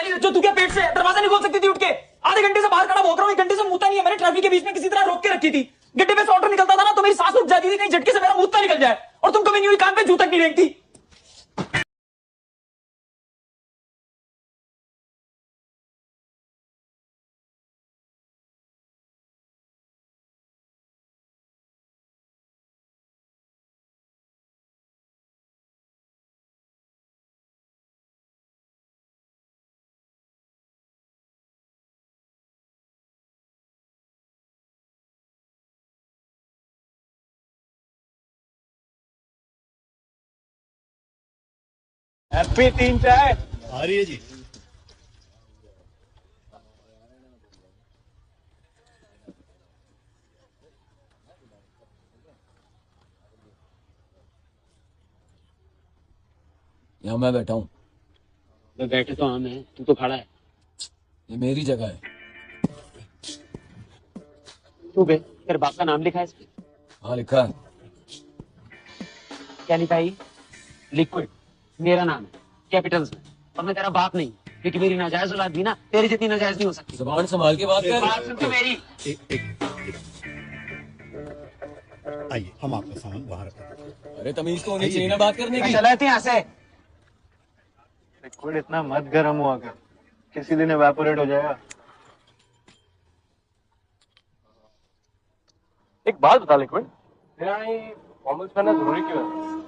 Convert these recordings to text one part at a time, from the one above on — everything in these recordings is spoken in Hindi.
नहीं जो तू क्या पेट से दरवाजा नहीं खोल सकती थी उठ के? आधे घंटे से बाहर खड़ा भौंक रहा हूँ, 1 घंटे से मुंहता नहीं है। मैंने ट्रैफिक के बीच में किसी तरह रोक के रखी थी। गड्ढे पे से ऑर्डर निकलता था ना तो मेरी सांस रुक जाती थी, कहीं झटके से मेरा मुंहता निकल जाए। और तुम कभी नहीं हुई कान पे जू तक नहीं रेंगती। हैप्पी 3 चाय आ रही है जी। यहाँ मैं बैठा हूँ। मैं बैठे तो हम है, तू तो खड़ा है। ये मेरी जगह है। तू बे, तेरे बाप का नाम लिखा है इस पे? हाँ लिखा है। क्या लिखा है? लिक्विड मेरा नाम है कैपिटल्स में, और मैं तेरा बाप नहीं, क्योंकि मेरी नाजायज औलाद भी ना तेरी जितनी नाजायज नहीं हो सकती। जुबान संभाल के बात कर। बात सुन तो मेरी। आइए, हम आपका सामान वहां रख देते हैं। अरे तमीज तो होनी चाहिए ना बात करने की। चला यहाँ से। लिक्विड इतना मत गर्म हुआ कर, किसी दिन एवेपोरेट हो जाएगा। एक बात बता लिक्विड, तेरा ये फॉर्मल्स पहनना जरूरी क्यों है?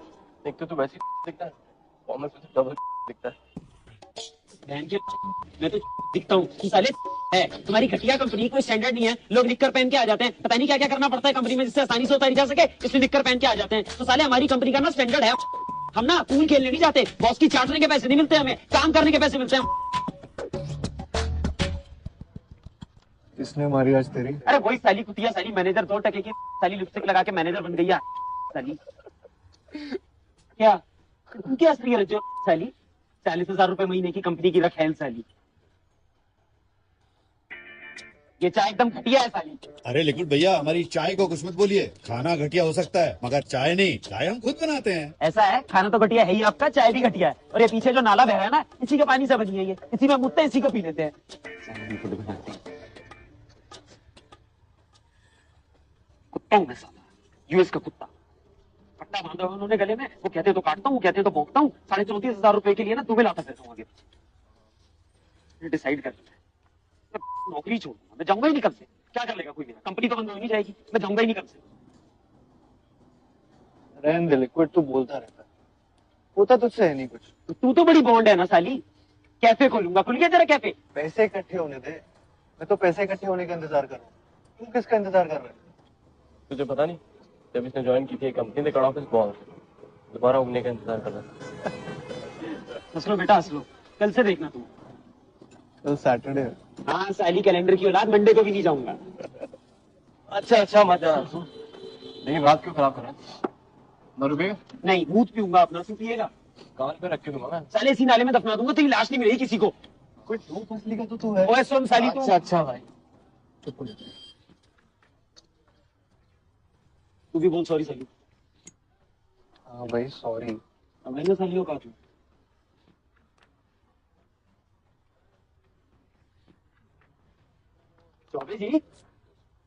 एक तो तू वैसे ही दिखता है, फॉर्मल्स में तो डबल दिखता है। बहन के मैं तो दिखता हूँ, तू साले है। तुम्हारी घटिया कंपनी कोई स्टैंडर्ड नहीं है, लोग निक्कर पहन के आ जाते हैं। पता नहीं क्या क्या करना पड़ता है कंपनी में जिससे आसानी से उतारी जा सके, इसलिए निक्कर पहन के आ जाते हैं। तो साले हमारी कंपनी का ना स्टैंडर्ड है। हम ना पूल खेलने नहीं जाते, बॉस की चाटने के पैसे नहीं मिलते, हमें काम करने के पैसे मिलते हैं। किसने मारी आज तेरी? अरे वही साली कुतिया साली मैनेजर 2 टके की साली लिपस्टिक लगा के मैनेजर बन गई है साली। क्या तुम क्या असली रजो साली? 40,000 रुपए महीने की कंपनी की रखेल साली। ये चाय एकदम घटिया है साली। अरे लिक्विड भैया, हमारी चाय को कुछ मत बोलिए। खाना घटिया हो सकता है मगर चाय नहीं, चाय हम खुद बनाते हैं। ऐसा है, खाना तो घटिया है ही आपका, चाय भी घटिया है। और ये पीछे जो नाला बह रहा है ना, इसी के पानी से बनी है ये, इसी में मुझते इसी को पी लेते हैं। कुत्ता हूं मैं साला, यूएस का कुत्ता। पट्टा बांधा हुआ उन्होंने गले में, वो कहते तो काटता हूँ, कहते तो भोंकता हूँ। 34,500 रुपए के लिए ना तुम्हें लाता फिरता हूँ आगे। डिसाइड कर लिया मैं नौकरी छोड़ूंगा, मैं जाऊंगा ही नहीं कल से। क्या कर लेगा कोई मेरा? कंपनी तो बंद हो नहीं जाएगी, मैं जाऊंगा ही नहीं कल से। रहने दे लिक्विड, तू बोलता रहता है, होता तुझसे है नहीं कुछ। तू तो बड़ी बॉन्ड है ना साली। कैफे खोलूंगा, खुल गया तेरा कैफे। पैसे इकट्ठे होने दे, मैं तो पैसे इकट्ठे होने का इंतजार कर रहा हूँ। तू किसका इंतजार कर रहा है? तुझे पता नहीं, जब इसने ज्वाइन की थी कंपनी ने कड़ा ऑफिस बॉस दोबारा उगने का इंतजार कर रहा था। हंस लो बेटा हंस लो, कल से देखना तुम। कल सैटरडे है। हाँ साली कैलेंडर की औलाद, मंडे को भी नहीं जाऊंगा। अच्छा मजा, लेकिन रात क्यों खराब करा? न रुकेगा? नहीं, दूध पीऊंगा अपना, तू पिएगा? कान पे रख के दूंगा मैं। साले इसी नाले में दफना दूंगा, तेरी लाश नहीं मिलेगी किसी को। कोई दो फसली का तो तू है। ओए सुन साली तू। अच्छा भाई, चुप हो जा। तू भी बोल सॉरी साली। हाँ भाई सॉरी। अब मैंने सालियों का तू। चौबे जी,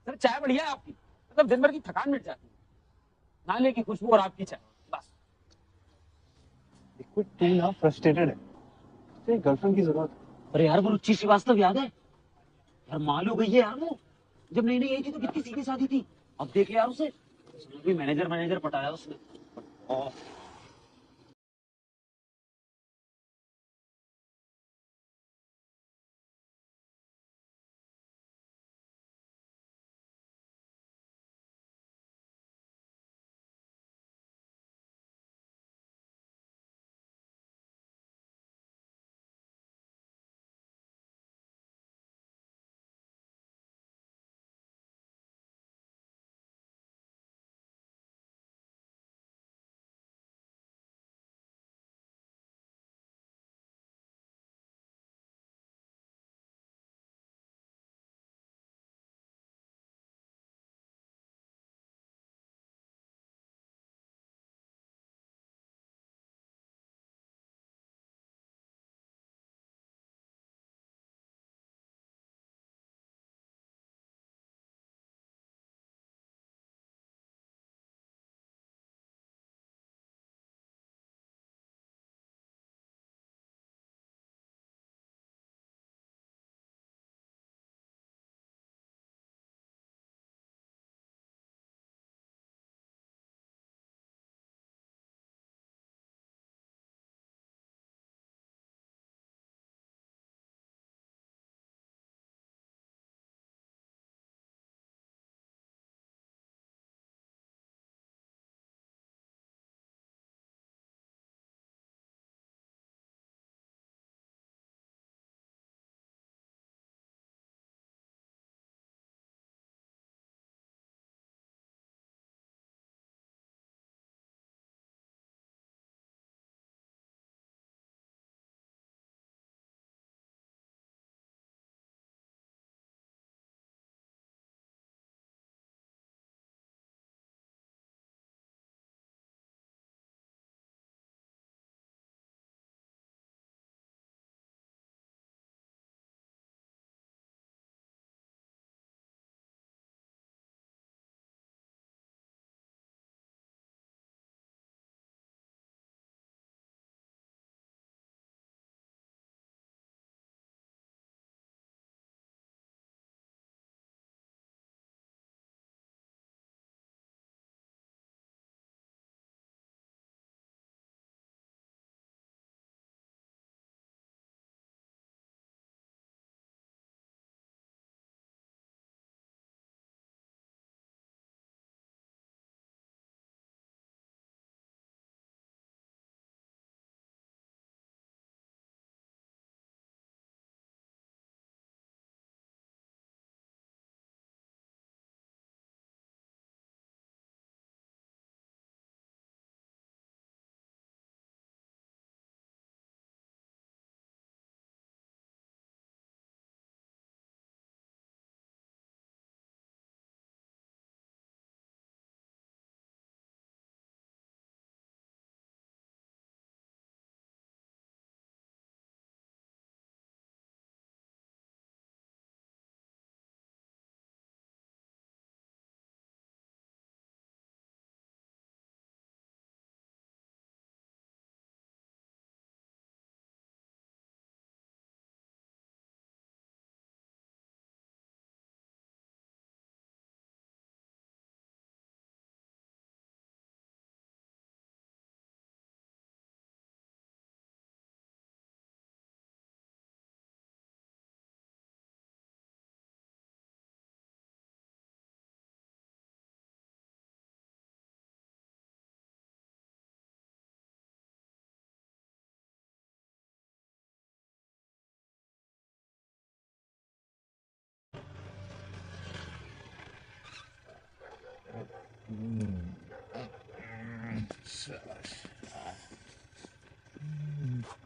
सर चाय बढ़िया है आपकी, मतलब दिन भर की थकान मिट जाती है। नाले की खुशबू और आपकी चाय, बस। लिक्विड तू ना फ्रस्ट्रेटेड है, तेरी गर्लफ्रेंड की जरूरत है। अरे यार वो रुचि श्रीवास्तव याद है यार? माल हो गई है यार वो। जब नई नई आई थी तो कितनी सीधी सादी थी, अब देख यार उसे, भी मैनेजर मैनेजर पटाया उसने।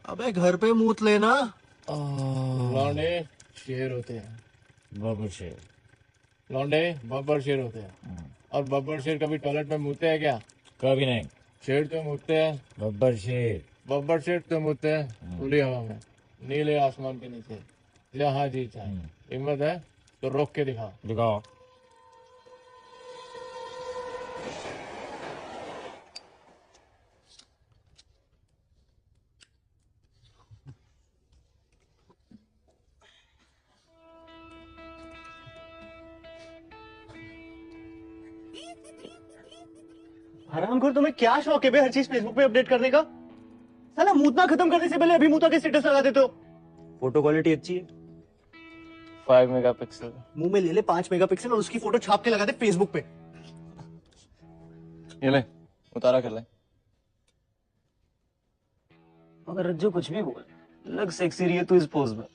अबे घर पे मूत लेना। लौंडे शेर होते हैं, बब्बर शेर। लौंडे बब्बर शेर होते हैं। और बब्बर शेर कभी टॉयलेट में मुँहते हैं क्या? कभी नहीं। शेर तो मुँहते हैं, बब्बर शेर। बब्बर शेर तो मुँहते हैं खुली हवा में, नीले आसमान के नीचे, जहाँ जी चाहे। हिम्मत है तो रोक के दिखा। दिखाओ। हरामखोर, तुम्हें क्या शौक है बे हर चीज फेसबुक पे अपडेट करने का? साला मूतना खत्म करने से पहले अभी मूता के स्टेटस लगा देते हो। फोटो क्वालिटी अच्छी है। 5 मेगापिक्सल। मुंह में ले ले 5 मेगापिक्सल और उसकी फोटो छाप के लगा दे फेसबुक पे। ये ले, उतारा कर ले। अगर रज्जू कुछ भी बोल, लग सेक्सी रही है तू इस पोज में।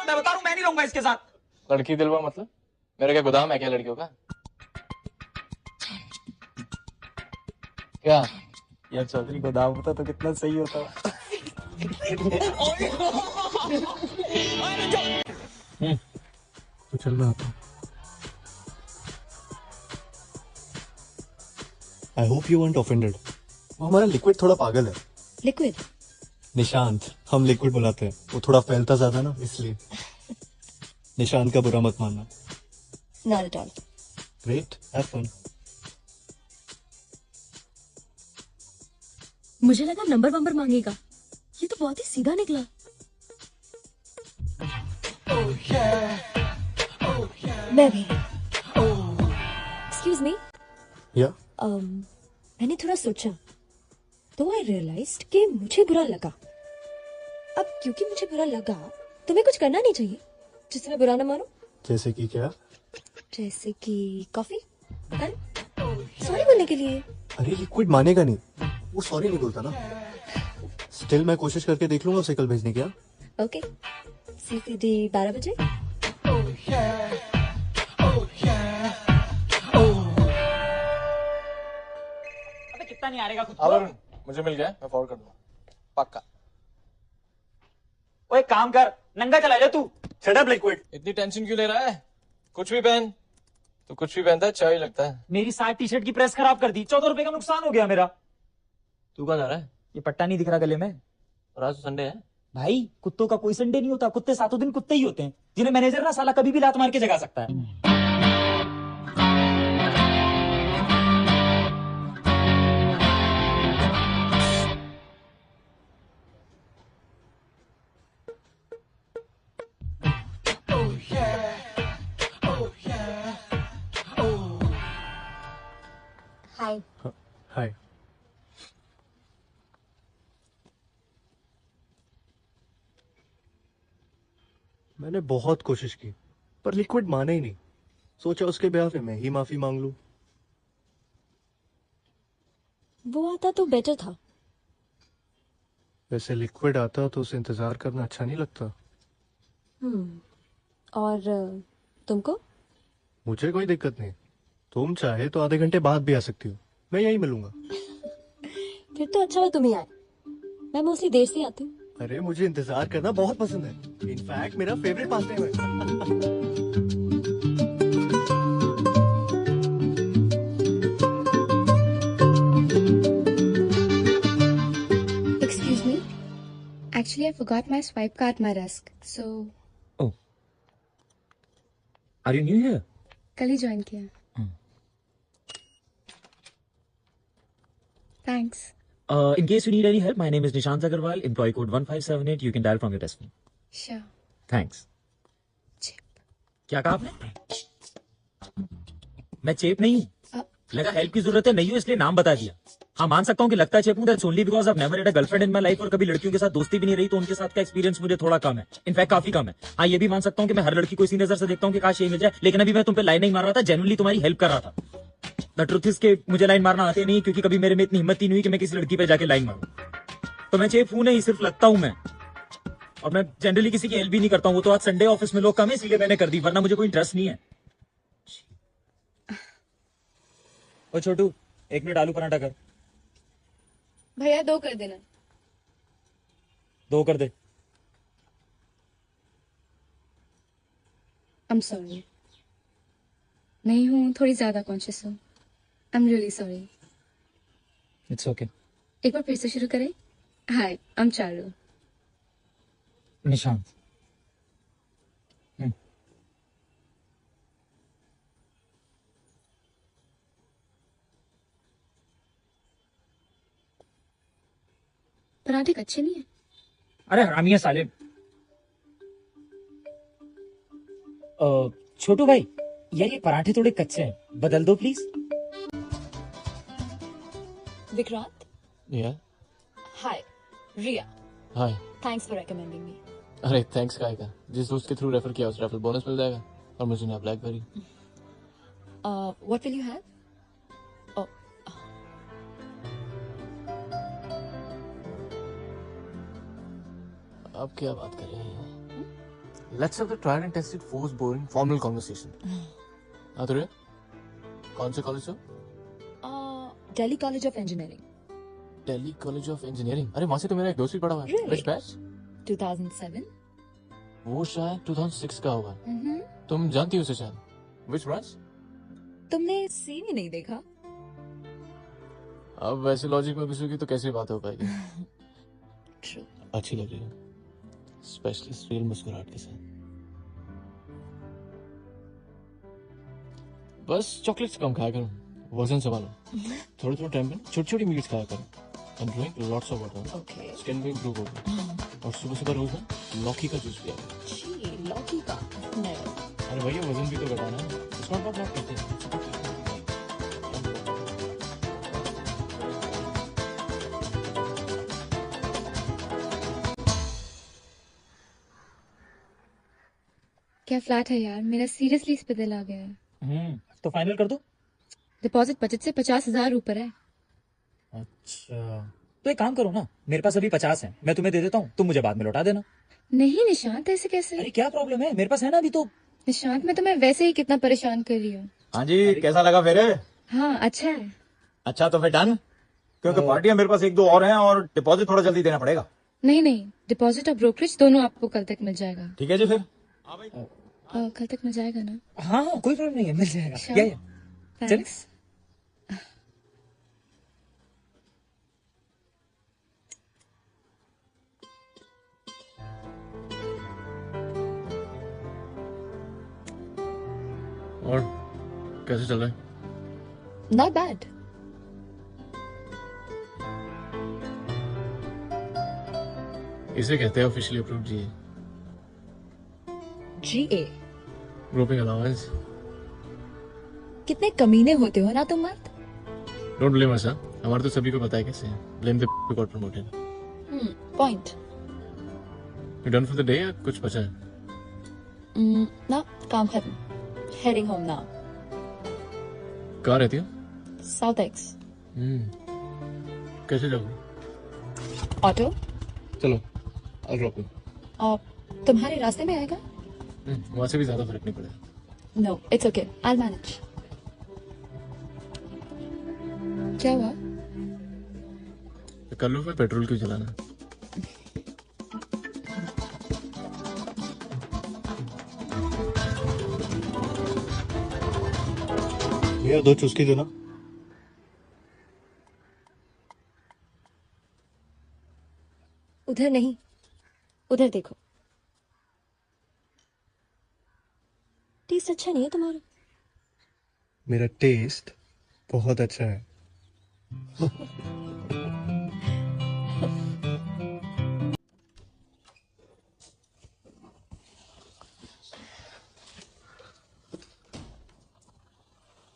बता रहा हूं, मैं नहीं रहूंगा इसके साथ। लड़की दिलवा मतलब मेरा क्या गोदाम है क्या लड़कियों का? क्या यार चौधरी को दाव होता तो कितना सही होता। तो चल रहा था। I hope you weren't offended। वो हमारा लिक्विड थोड़ा पागल है। लिक्विड? निशांत, हम लिक्विड बुलाते हैं, वो थोड़ा फैलता ज्यादा ना इसलिए। निशांत का बुरा मत मानना। Not at all. Great, have fun. मुझे लगा नंबर वंबर मांगेगा, ये तो बहुत ही सीधा निकला। मैं भी। Excuse me. या मैंने थोड़ा सोचा तो आई रियलाइज्ड कि मुझे बुरा लगा। अब क्योंकि मुझे बुरा लगा तुम्हें कुछ करना नहीं चाहिए जिससे मैं बुरा ना मानो। जैसे कि क्या? जैसे कि कॉफी, सॉरी बोलने के लिए। अरे लिक्विड मानेगा नहीं, वो सॉरी नहीं बोलता ना। स्टिल मैं कोशिश करके देख लूंगा उसे कल भेजने की। ओके, सीसीडी 12 बजे। अबे कितना नहीं आएगा खुद अगर मुझे मिल गया मैं फॉरवर्ड कर दूंगा पक्का। ओए काम कर, नंगा चला जा तू। Shut up liquid. इतनी टेंशन क्यों ले रहा है? कुछ भी पहन, तो कुछ भी पहनता है अच्छा ही लगता है। मेरी 60 टी-शर्ट की प्रेस खराब कर दी, 14 रुपए का नुकसान हो गया मेरा। तू कहाँ जा रहा है? ये पट्टा नहीं दिख रहा गले में? और आज तो संडे है। भाई कुत्तों का कोई संडे नहीं होता, कुत्ते सातों दिन कुत्ते ही होते हैं, जिन्हें मैनेजर ना साला कभी भी लात मार के जगा सकता है। हाय। हाय। मैंने बहुत कोशिश की पर लिक्विड माने ही नहीं। सोचा उसके ब्याह में मैं ही माफी मांग लूं। वो आता तो बेटर था। वैसे लिक्विड आता तो उसे इंतजार करना अच्छा नहीं लगता। और तुमको? मुझे कोई दिक्कत नहीं, तुम चाहे तो आधे घंटे बाद भी आ सकती हो, मैं यहीं मिलूंगा। फिर तो अच्छा है तुम ही आए, मैं मोस्टली देर से आती हूँ। अरे मुझे इंतजार करना बहुत पसंद है, इनफैक्ट मेरा फेवरेट पास टाइम है। Excuse me. Actually, I forgot my swipe card, my Rusk. So, Are you new here? कल ही ज्वाइन किया। Thanks. In case you need any help, my name is Nishant Agarwal, employee code 1578. You can dial from your desk. Sure. Thanks. Chip. क्या कहा आपने? मैं चेप नहीं हूँ। लगा हेल्प की जरूरत है, नहीं हो इसलिए नाम बता दिया। हाँ मान सकता हूँ कि लगता है चेप हूँ, that's only because I have never had a girlfriend in my life, और कभी लड़कियों के साथ दोस्ती भी नहीं रही, तो उनके साथ का एक्सपीरियंस मुझे थोड़ा कम है, इनफैक्ट काफी कम है। हाँ ये भी मान सकता हूँ कि मैं हर लड़की को इसी नजर से देखता हूँ कि काश ये मिल जाए, लेकिन अभी मैं तुम पे लाइन नहीं मार रहा था, जेन्युइनली तुम्हारी हेल्प कर रहा था। द ट्रुथ इज के मुझे लाइन मारना आते नहीं, क्योंकि कभी मेरे में इतनी हिम्मत ही नहीं हुई कि मैं किसी लड़की पे जाके लाइन मारूं। तो मैं चेप हूं नहीं, सिर्फ लगता हूं मैं। और मैं जनरली किसी की हेल्प भी नहीं करता हूँ। वो तो आज संडे ऑफिस में लोग कम है इसलिए मैंने कर दी, वरना मुझे कोई इंटरेस्ट नहीं है। ओ छोटू, 1 मिनट आलू पराठा कर। भैया 2 कर देना। 2 कर दे। I'm sorry. नहीं हूँ, थोड़ी ज्यादा कॉन्शियस हूँ। I'm really sorry. It's okay. एक बार फिर से शुरू करें। हाय, I'm चारू। निशांत। पराठे अच्छे नहीं है। अरे हरामिया साले। छोटू भाई, यार ये पराठे थोड़े कच्चे हैं, बदल दो प्लीज। विक्रांत, या हाय, रिया, हाय। थैंक्स फॉर रिकमेंडिंग मी। अरे थैंक्स का आएगा, जिस दोस्त के थ्रू रेफर किया उस रेफरल बोनस मिल जाएगा और मुझे ना blackberry. What will you have? अब क्या बात कर रहे हैं? Let's have the tried and tested force boring formal conversation. हाँ तो रे, कौन से कॉलेज हो? Delhi college of engineering, Delhi college of engineering. अरे वहां से तो मेरा एक दोस्त भी पढ़ा हुआ है। Really? Which batch? 2007। वो शायद 2006 का होगा। तुम जानती हो उसे शायद। Which branch? तुमने सीवी नहीं देखा? अब वैसे लॉजिक में घुसोगी तो कैसे बात हो पाएगी? True. अच्छी लग रही है, स्पेशलिस्ट रियल मुस्कुराहट के साथ। बस चॉकलेट्स कम खाया करो, वजन संभालो। थोड़े थोड़े टाइम पे छोटी छोटी मीट्स खाया करो and drink lots of water. Okay. Skin भी इंप्रूव होगी। और सुबह सुबह रोज ना लौकी का जूस पिया करो। छी, लौकी का? नहीं। अरे भैया वजन भी तो घटाना है, इसमें बात बात करते हैं। क्या फ्लैट है यार, मेरा सीरियसली इस पे दिल आ गया है। तो फाइनल कर दो। डिपॉजिट बजट से 50,000 ऊपर है। अच्छा, तो एक काम करो ना, मेरे पास अभी 50 है, मैं तुम्हें दे देता हूँ, तुम मुझे बाद में लौटा देना। नहीं निशांत, ऐसे कैसे? अरे क्या प्रॉब्लम है, मेरे पास है ना अभी तो। निशांत, मैं तुम्हें वैसे ही कितना परेशान कर रही हूँ। हाँ जी, कैसा लगा फिर? हाँ अच्छा है। अच्छा तो फिर डन, क्योंकि पार्टियां मेरे पास 1-2 और हैं और डिपॉजिट थोड़ा जल्दी देना पड़ेगा। नहीं नहीं, डिपॉजिट और ब्रोकरेज दोनों आपको कल तक मिल जाएगा। ठीक है जी फिर। कल तक मिल जाएगा ना? हाँ हाँ, कोई प्रॉब्लम नहीं है, मिल जाएगा। Sure. या चल। थैंक्स। और कैसे चल रहा है? Not bad. इसे कहते हैं ऑफिशियली अप्रूव्ड जी, GA। Grouping allowance. कितने कमीने होते हो ना तुम मर्द। डोंट ब्लेम अस, हमारे तो सभी को पता है कैसे है। Blame the who got promoted। Point. You done for the day या कुछ बचा है? ना, काम खत्म। Heading home now. कहाँ रहती हो? South X। कैसे जाओगे? ऑटो। चलो I'll drop you। और तुम्हारे रास्ते में आएगा? वहां से भी ज्यादा फर्क नहीं पड़ेगा। No, it's okay. I'll manage. क्या हुआ? तो कर लो, फिर पेट्रोल क्यों जलाना? भैया 2 चुस्की दो ना। उधर नहीं, उधर देखो। टेस्ट अच्छा नहीं है तुम्हारा। मेरा टेस्ट बहुत अच्छा है।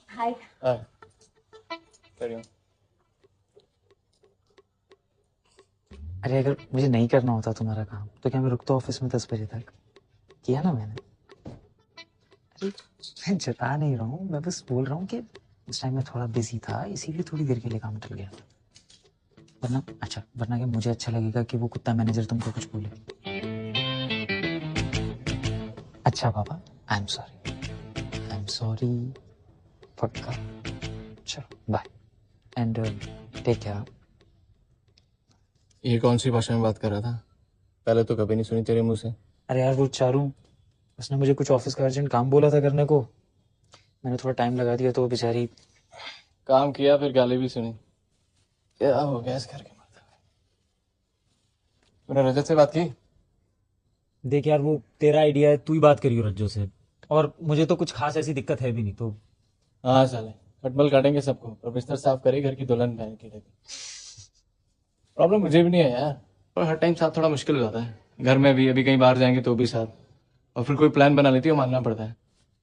हाय। अरे अगर मुझे नहीं करना होता तुम्हारा काम तो क्या मैं रुकता ऑफिस में 10 बजे तक? किया ना मैंने। अरे मैं जता नहीं रहा हूँ, मैं बस बोल रहा हूँ कि उस टाइम मैं थोड़ा बिजी था इसीलिए थोड़ी देर के लिए काम टल गया। वरना क्या मुझे अच्छा लगेगा कि वो कुत्ता मैनेजर तुमको कुछ बोले? अच्छा पापा, आई एम सॉरी पक्का। चलो बाय एंड टेक केयर। ये कौन सी भाषा में बात कर रहा था? पहले तो कभी नहीं सुनी तेरे मुंह से। अरे यार वो चारू, उसने मुझे कुछ ऑफिस का अर्जेंट काम बोला था करने को, मैंने थोड़ा टाइम लगा दिया तो वो बेचारी। काम किया फिर गाली भी सुनी। क्या हो गया इस घर के मर्द? तूने रजत से बात की? देख यार, वो तेरा आइडिया है, तू ही बात करियो रज्जो से, और मुझे तो कुछ खास ऐसी दिक्कत है भी नहीं तो। हाँ साले, कटबल काटेंगे सबको और बिस्तर साफ करे घर की दुल्हन बहन की लगी। प्रॉब्लम मुझे भी नहीं है यार, पर हर टाइम साथ थोड़ा मुश्किल हो जाता है। घर में भी, अभी कहीं बाहर जाएंगे तो भी साथ, और फिर कोई प्लान बना लेती है मानना पड़ता है।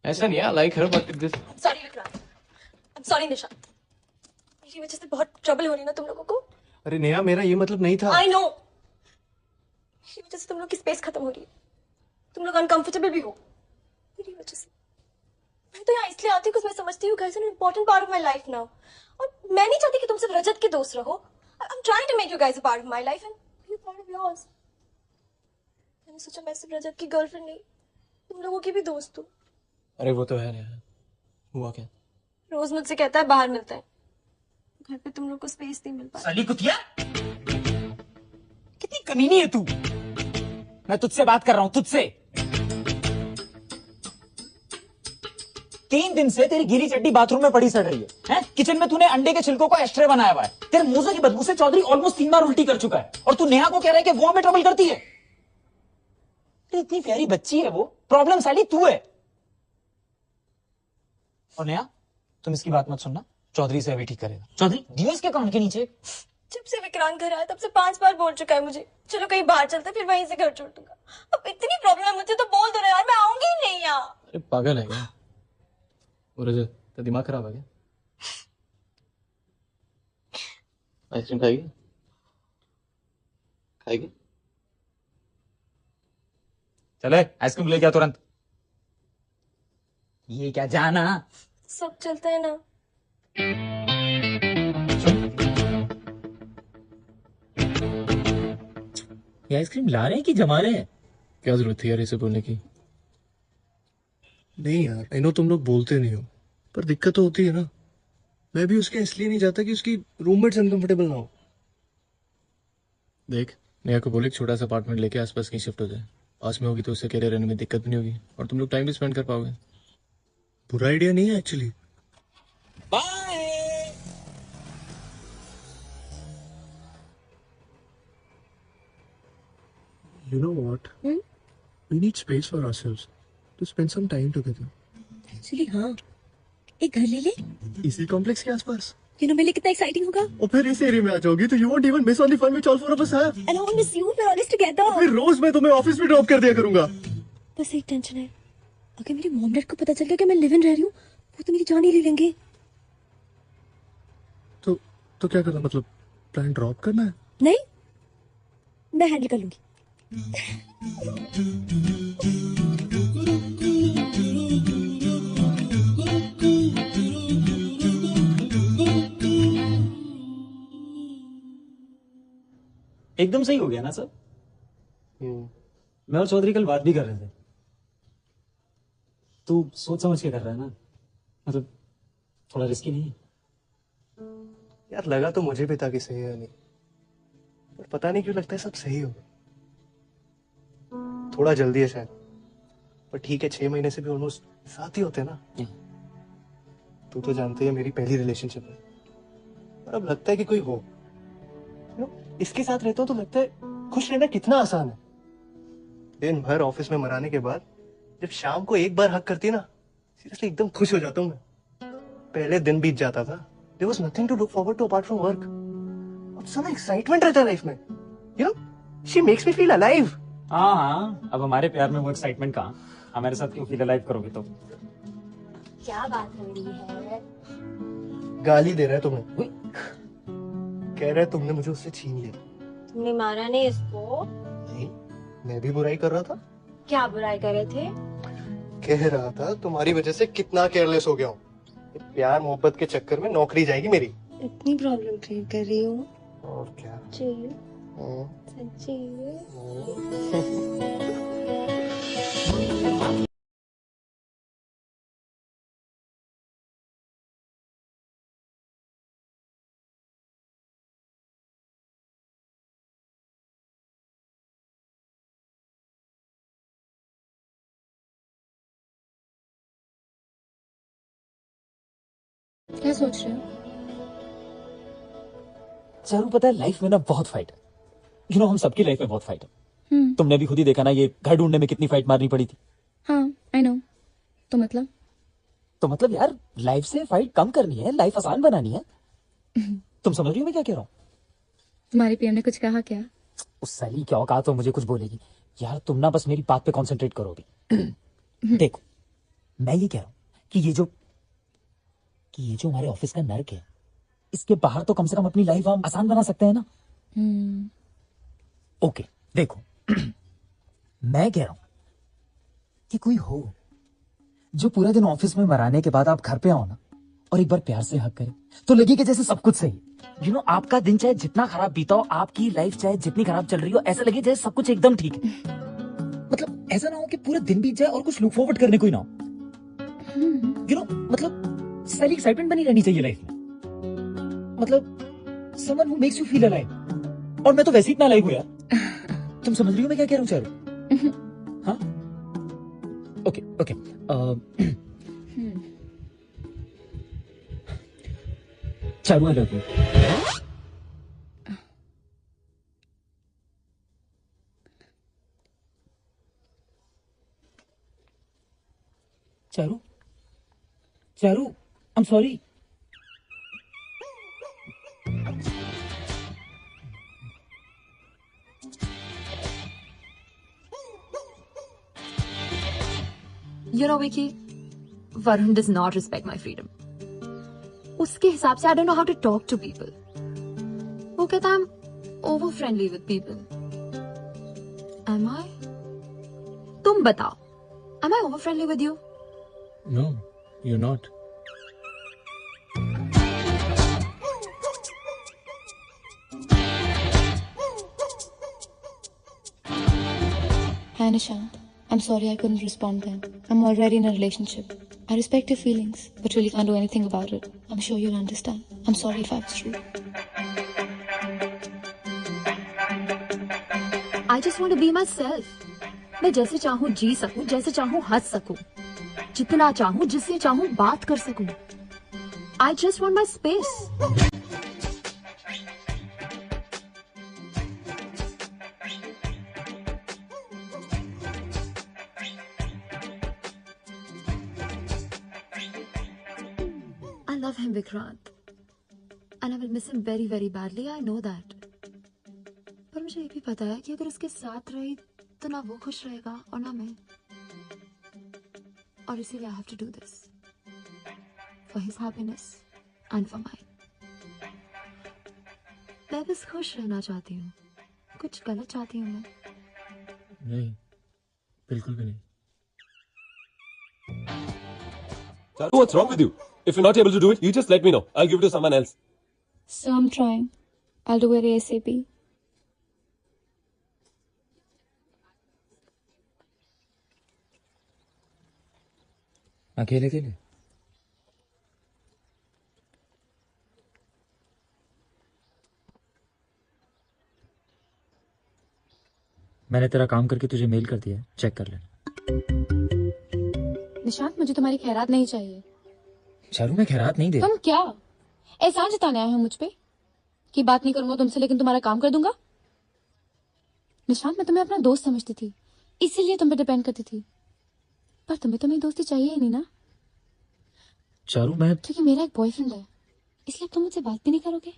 ऐसा नहीं है, लाइक हर but this. Sorry Vikrant, I am sorry Nisha, मेरी वजह से बहुत ट्रबल हो रही ना तुम लोगों को। अरे नेहा, मेरा ये मतलब नहीं था। आई नो, मेरी वजह से तुम लोग की स्पेस खत्म हो रही है, तुम लोग अनकंफर्टेबल भी हो मेरी वजह से। मैं तो यहाँ इसलिए आती हूँ क्योंकि मैं समझती हूँ guys an important part of my life now, और मैं नहीं चाहती कि तुम सिर्फ रजत के दोस्त रहो। I am trying to make you guys a part of my life and be a part of yours. मैंने सोचा मैं सिर्फ रजत की गर्लफ्रेंड नहीं, तुम लोगों की भी दोस्त हूँ। अरे वो तो है यार, हुआ क्या? रोज मुझसे कहता है बाहर मिलते हैं, घर पे तुम लोग को स्पेस नहीं मिल पाती। साली कुतिया, कितनी कमीनी है तू। मैं तुझसे बात कर रहा हूं, तुझसे। 3 दिन से तेरी गीली चड्डी बाथरूम में पड़ी सड़ रही है, हैं? किचन में तूने अंडे के छिलकों का एस्ट्रे बनाया हुआ है। तेरे मुंह की बदबू से चौधरी ऑलमोस्ट 3 बार उल्टी कर चुका है, और तू नेहा को कह रहा है कि वो हमें ट्रबल करती है। इतनी प्यारी बच्ची है वो, प्रॉब्लम साली तू है। और नेहा, तुम इसकी बात मत सुनना, चौधरी से अभी ठीक करेगा। चौधरी डीएस के अकाउंट के नीचे। जब से विक्रांत घर आया तब से 5 बार बोल चुका है मुझे, चलो कहीं बाहर चलते, फिर वहीं से घर छोड़ दूंगा। अब इतनी प्रॉब्लम है मुझे तो बोल दो ना यार, मैं आऊंगी ही नहीं यार। अरे पागल है क्या? वो रजत, तो दिमाग खराब है क्या? आइसक्रीम खाएगी? खाएगी? चले आइसक्रीम लेके आ तुरंत। ये क्या जाना? सब चलता है ना। ये आइसक्रीम ला रहे हैं कि जमा रहे हैं? क्या जरूरत थी यार इसे बोलने की? नहीं यार, आई नो तुम लोग बोलते नहीं हो, पर दिक्कत तो होती है ना। मैं भी उसके इसलिए नहीं चाहता कि उसकी रूममेट्स अनकंफर्टेबल ना हो। देख, नेहा को बोले छोटा सा अपार्टमेंट लेके आसपास कहीं शिफ्ट हो जाए। पास में होगी तो उससे कैरियर रहने में दिक्कत भी नहीं होगी, और तुम लोग टाइम भी स्पेंड कर पाओगे। बुरा आइडिया नहीं है actually. Bye. You know what? We need space for ourselves to spend some time together. Actually हाँ, एक घर ले ले, इसी कॉम्प्लेक्स के आसपास। यू नो मेरे लिए कितना एक्साइटिंग होगा। और फिर इस एरिया में आ जाओगी तो you won't even miss on the fun which all four of us have. And I will miss you, we're always together। फिर रोज मैं तुम्हें ऑफिस में ड्रॉप कर दिया करूंगा। बस एक टेंशन है, अगर मेरी मॉम डैड को पता चल गया कि मैं लिव इन रह रही हूँ, वो तो मेरी जान ही ले लेंगे। तो क्या करना, मतलब प्लान ड्रॉप करना है? नहीं, मैं हैंडल कर लूंगी। एकदम सही हो गया ना सब। मैं और चौधरी कल बात भी कर रहे थे। तू सोच समझ के कर रहा है ना, मतलब थोड़ा रिस्की नहीं है? यार लगा तो मुझे भी था कि सही है नहीं, पर पता नहीं क्यों लगता है सब सही होगा। थोड़ा जल्दी है शायद, पर ठीक है, 6 महीने से भी ऑलमोस्ट साथ ही होते हैं ना। तू तो जानते है मेरी पहली रिलेशनशिप है, और अब लगता है कि कोई हो। इसके साथ रहता हूँ तो लगता है खुश रहना कितना आसान है। दिन भर ऑफिस में मनाने के बाद जब शाम को एक बार हक करती है ना, सीरियसली एकदम खुश हो जाता हूँ मैं। पहले दिन बीत जाता था, there was nothing to look forward to apart from work. अब सब एक्साइटमेंट रहता है लाइफ में, you know, she makes me feel alive. हाँ, अब हमारे प्यार में वो एक्साइटमेंट कहाँ? हमारे साथ क्यों फील अलाइव करोगे तो? क्या बात हो रही है? गाली दे रहा है तुम्हें, कह रहा है तुमने मुझे उससे छीन लिया। तुमने मारा नहीं इसको? नहीं, मैं भी बुराई कर रहा था। क्या बुराई कर रहे थे? कह रहा था तुम्हारी वजह से कितना केयरलेस हो गया हूँ। प्यार मोहब्बत के चक्कर में नौकरी जाएगी मेरी। इतनी प्रॉब्लम क्रिएट कर रही हूँ। और क्या? चाहिए हम्म। सच्ची। क्या सोच रहे हो? चारू पता है लाइफ में ना बहुत फाइट है। हम सबकी लाइफ में बहुत फाइट है। तुमने भी खुद ही देखा ना, ये घर ढूंढने में कितनी फाइट मारनी पड़ी थी। हाँ, आई नो। तो मतलब यार लाइफ से फाइट कम करनी है, लाइफ आसान बनानी है। तुम समझ रही हो मैं क्या कह रहा हूँ? तुम्हारी पीएम ने कुछ कहा क्या? उस साली क्या औकात तो मुझे कुछ बोलेगी। यार तुम ना बस मेरी बात पे कंसंट्रेट करो अभी। देखो मैं ये कह रहा हूँ कि ये जो हमारे ऑफिस का नर्क है, इसके बाहर तो कम से कम अपनी लाइफ हम आसान बना सकते हैं ना। ओके देखो मैं कह रहा हूं कि कोई हो जो पूरा दिन ऑफिस में मराने के बाद आप घर पे आओ ना और एक बार प्यार से हक करे, तो लगे कि जैसे सब कुछ सही है। आपका दिन चाहे जितना खराब बीता हो, आपकी लाइफ चाहे जितनी खराब चल रही हो, ऐसा लगे जैसे सब कुछ एकदम ठीक है। मतलब ऐसा ना हो कि पूरा दिन बीत जाए और कुछ लुक फॉरवर्ड करने को ही ना हो। मतलब सारी एक्साइटमेंट बनी रहनी चाहिए लाइफ में। मतलब someone who makes you feel alive. और मैं तो वैसे ही इतना अलाइव हूं यार। तुम समझ रही हो मैं क्या कह रहा हूँ चारू? हाँ okay okay. Charu I love you. Charu Charu I am sorry. You know, Vicky, Varun does not respect my freedom. उसके हिसाब से I don't know how to talk to people. वो कहता है I'm over friendly with people. Am I? तुम बताओ, am I over friendly with you? No, you're not. Hi Nishant. I'm sorry I couldn't respond then. I'm already in a relationship. I respect your feelings, but really can't do anything about it. I'm sure you'll understand. I'm sorry if I was rude. I just want to be myself. मैं जैसे चाहूँ जी सकूँ, जैसे चाहूँ हंस सकूँ, जितना चाहूँ जिससे चाहूँ बात कर सकूँ. I just want my space. I love him, Vikrant, and I will miss him very, very badly. I know that. पर मुझे ये भी पता है कि अगर उसके साथ रही तो ना वो खुश रहेगा और ना मैं. और इसीलिए I have to do this for his happiness and for mine. मैं बस खुश रहना चाहती हूँ. कुछ गलत चाहती हूँ मैं? नहीं, बिल्कुल भी नहीं. What's wrong with you? If you're not able to do it, you just let me know. I'll give it to someone else. So I'm trying. I'll do it ASAP. अकेले के लिए मैंने तेरा काम करके तुझे मेल कर दिया है, चेक कर ले। निशांत, मुझे तुम्हारी खैरात नहीं चाहिए। चारू मैं खैरात नहीं दे। तुम क्या एहसान जताने आए हो मुझ पे कि बात नहीं करूंगा तुमसे लेकिन तुम्हारा काम कर दूंगा? निशांत, मैं तुम्हें अपना दोस्त समझती थी, इसीलिए तुम पे डिपेंड करती थी, पर तुम्हें तो मेरी दोस्ती चाहिए ही नहीं ना। चारू मैं क्योंकि मेरा एक बॉयफ्रेंड है, इसलिए तुम मुझसे बात भी नहीं करोगे?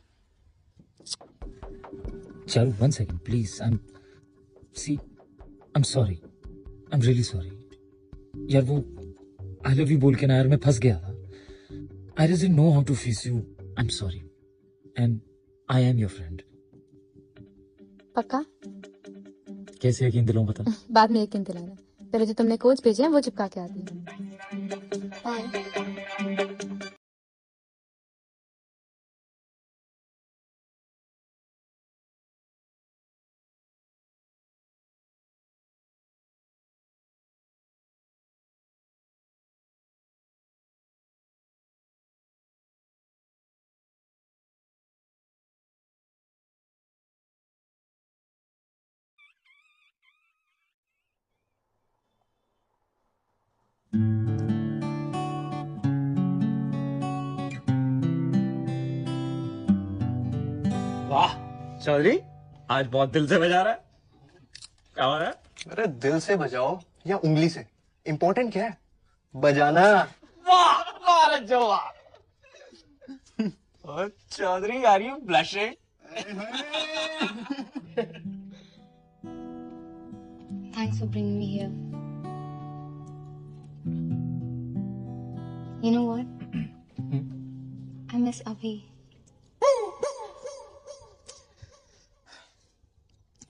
Charu 1 second please. I am sorry, I am really sorry यार। वो आई लव यू बोल के ना यार मैं फंस गया था। I didn't know how to face you. I am sorry and I am your friend. पक्का? कैसे यकीन दिलाऊं बता। बाद में यकीन दिलाना, पहले जो तुमने कोच भेजे हैं वो चिपका के आती है। बाय। वाह चौधरी, आज बहुत दिल से बजा रहा है। क्या हो रहा है? अरे दिल से बजाओ या उंगली से, इम्पोर्टेंट क्या है? बजाना। वाह वाह जवाब। और Chaudhary, are you blushing? Thanks for bringing me here. You know what? I miss Abhi.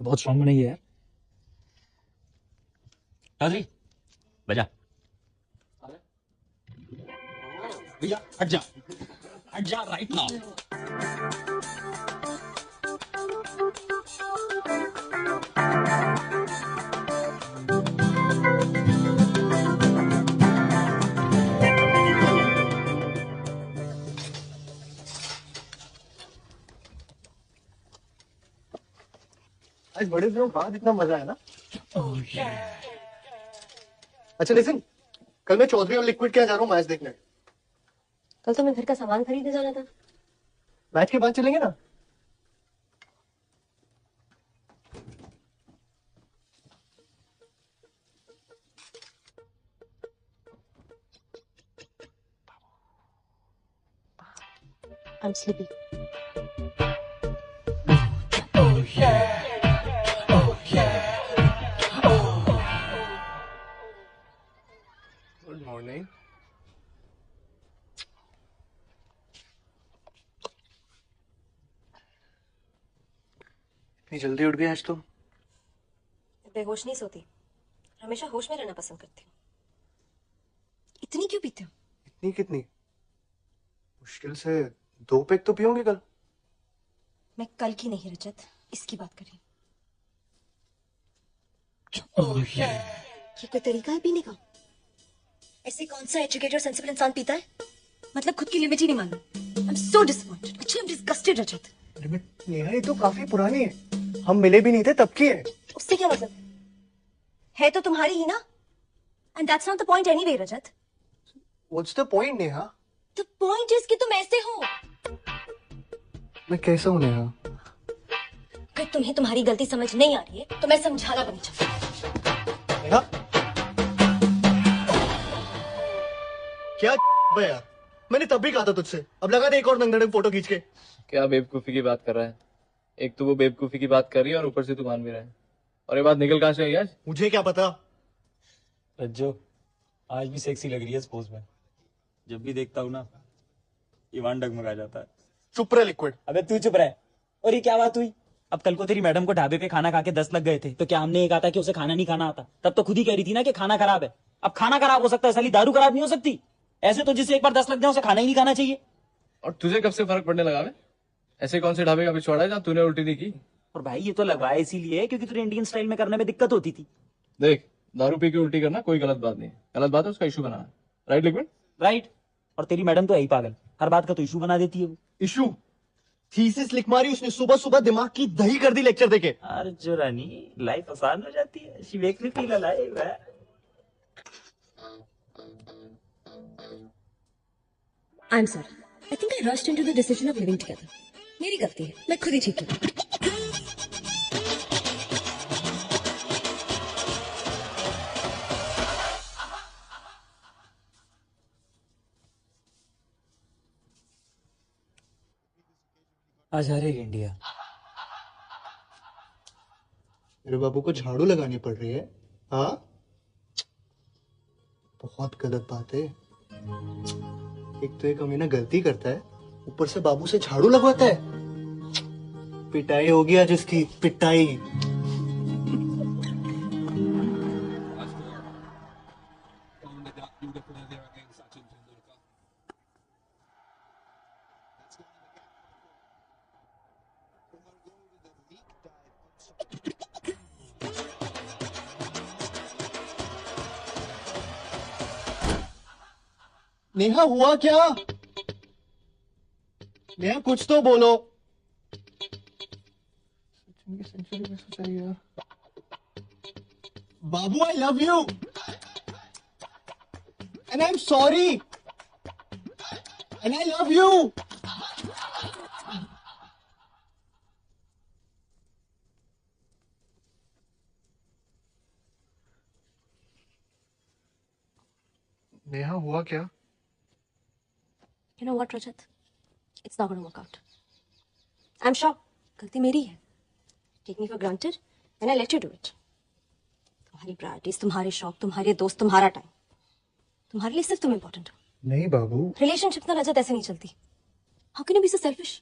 बहुत स्ट्रांग बनाई है यार। चौधरी बजा। भैया हट जा राइट नाउ। आज बड़े दिनों बाद इतना मजा है ना। अच्छा लिसन, कल मैं चौधरी और लिक्विड क्या जा रहा हूँ मैच देखने। कल तो मैं घर का सामान खरीदने जाना था। मैच के बाद चलेंगे ना। I'm sleepy. Good morning. इतनी जल्दी उठ गई आज तो। बेहोश नहीं सोती, हमेशा होश में रहना पसंद करती हूँ। इतनी क्यों पीते हो? इतनी कितनी? मुश्किल से 2 पैक तो पियोगे कल। मैं कल की नहीं रजत, इसकी बात कर रही हूँ। ये कोई तरीका है पीने का? ऐसे कौन सा एजुकेटेड सेंसिबल इंसान पीता है? मतलब खुद की लिमिट ही नहीं मानना। I'm so disappointed. Actually, I'm disgusted, Rajat. Limit Neha, ये तो काफी पुरानी है, हम मिले भी नहीं थे तब की है। उससे क्या मतलब? है तो तुम्हारी ही ना। And that's not the point anyway, Rajat. What's the point Neha? The point is कि तुम ऐसे हो। मैं कैसा हूँ नेहा? अगर तुम्हें तुम्हारी गलती समझ नहीं आ रही है तो मैं समझाना बनी चाहती हूँ। नेहा क्या बे यार, मैंने तब भी कहा था तुझसे, अब लगा दे एक और नंगड़े फोटो खींच के। क्या बेवकूफी की बात कर रहा है? एक तो वो बेवकूफी की बात कर रही है और ऊपर से तू मान भी रहा है। और ये बात निकल कहाँ से आई आज? मुझे क्या पता। रज्जो, आज भी सेक्सी लग रही है स्पोज में। जब भी देखता हूँ ना, ईवान डगमगा जाता है। चुप रहे लिक्विड। अबे तू चुप रहे। और ये क्या बात हुई? अब कल को तेरी मैडम को ढाबे पे खाना खा के 10 लग गए थे, तो क्या हमने ये कहा था कि उसे खाना नहीं खाना आता? तब तो खुद ही कह रही थी ना कि खाना खराब है। अब खाना खराब हो सकता है, साली दारू खराब नहीं हो सकती? ऐसे तो जिसे एक बार 10 लग जाए उसे खाना ही नहीं खाना चाहिए। और तुझे कब से फर्क पड़ने लगा है? ऐसे कौन से ढाबे का पिछवाड़ा है जहाँ तूने उल्टी नहीं की? और भाई ये तो लगवाया इसीलिए क्योंकि तुझे इंडियन स्टाइल में करने में दिक्कत होती थी। देख, दारू पी के उल्टी करना कोई गलत बात नहीं है। गलत बात है उसका इशू बनाना। Right liquid? राइट। और तेरी मैडम तो यही पागल, हर बात का तो इशू बना देती है वो। इशू? थीसिस लिख मारी उसने सुबह सुबह, दिमाग की दही कर दी लेक्चर देके। अरे जो रानी, लाइफ आसान हो जाती है। She makes me feel alive. I'm sorry. I think I rushed into the decision of living together. मेरी गलती है, मैं खुद ही ठीक हूँ। आज हारेगी इंडिया। मेरे बाबू को झाड़ू लगानी पड़ रही है? हाँ, बहुत गलत बात है। एक तो ये कमीना गलती करता है, ऊपर से बाबू से झाड़ू लगवाता है। पिटाई होगी आज इसकी, पिटाई। नेहा हुआ क्या? नेहा कुछ तो बोलो। बाबू I love you and I am sorry and I love you. Neha हुआ क्या? You know what, Rajat? It's not going to work out. I'm sure. गलती मेरी है. Take me for granted and I let you do it. तुम्हारी प्रायोरिटीज, तुम्हारे शौक, तुम्हारे दोस्त, तुम्हारा टाइम. तुम्हारे लिए सिर्फ तुम इम्पोर्टेंट हो. नहीं बाबू. रिलेशनशिप ना रजत ऐसे नहीं चलती. How can you be so selfish?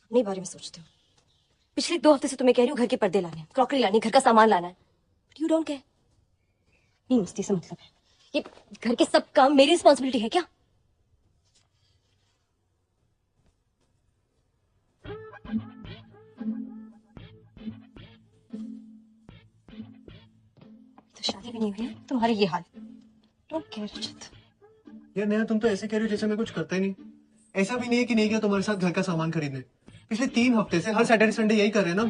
अपने बारे में सोचते हो. पिछले 2 हफ्ते से तुम्हें कह रही हूँ घर के पर्दे लाने, क्रॉकरी लानी, घर का सामान लाना है. But you don't care. नहीं मस्ती से मतलब है. ये घर के सब काम मेरी रिस्पॉन्सिबिलिटी है क्या? तो शादी भी नहीं हुई है, तुम्हारे ये हाल. डोंट केयर रजत. यार नेहा तुम तो ऐसे कह रही हो जैसे मैं कुछ करता ही नहीं. ऐसा भी नहीं है कि नहीं गया तुम्हारे साथ घर का सामान खरीदने. पिछले 3 हफ्ते से हर सैटरडे संडे यही कर रहे हैं ना.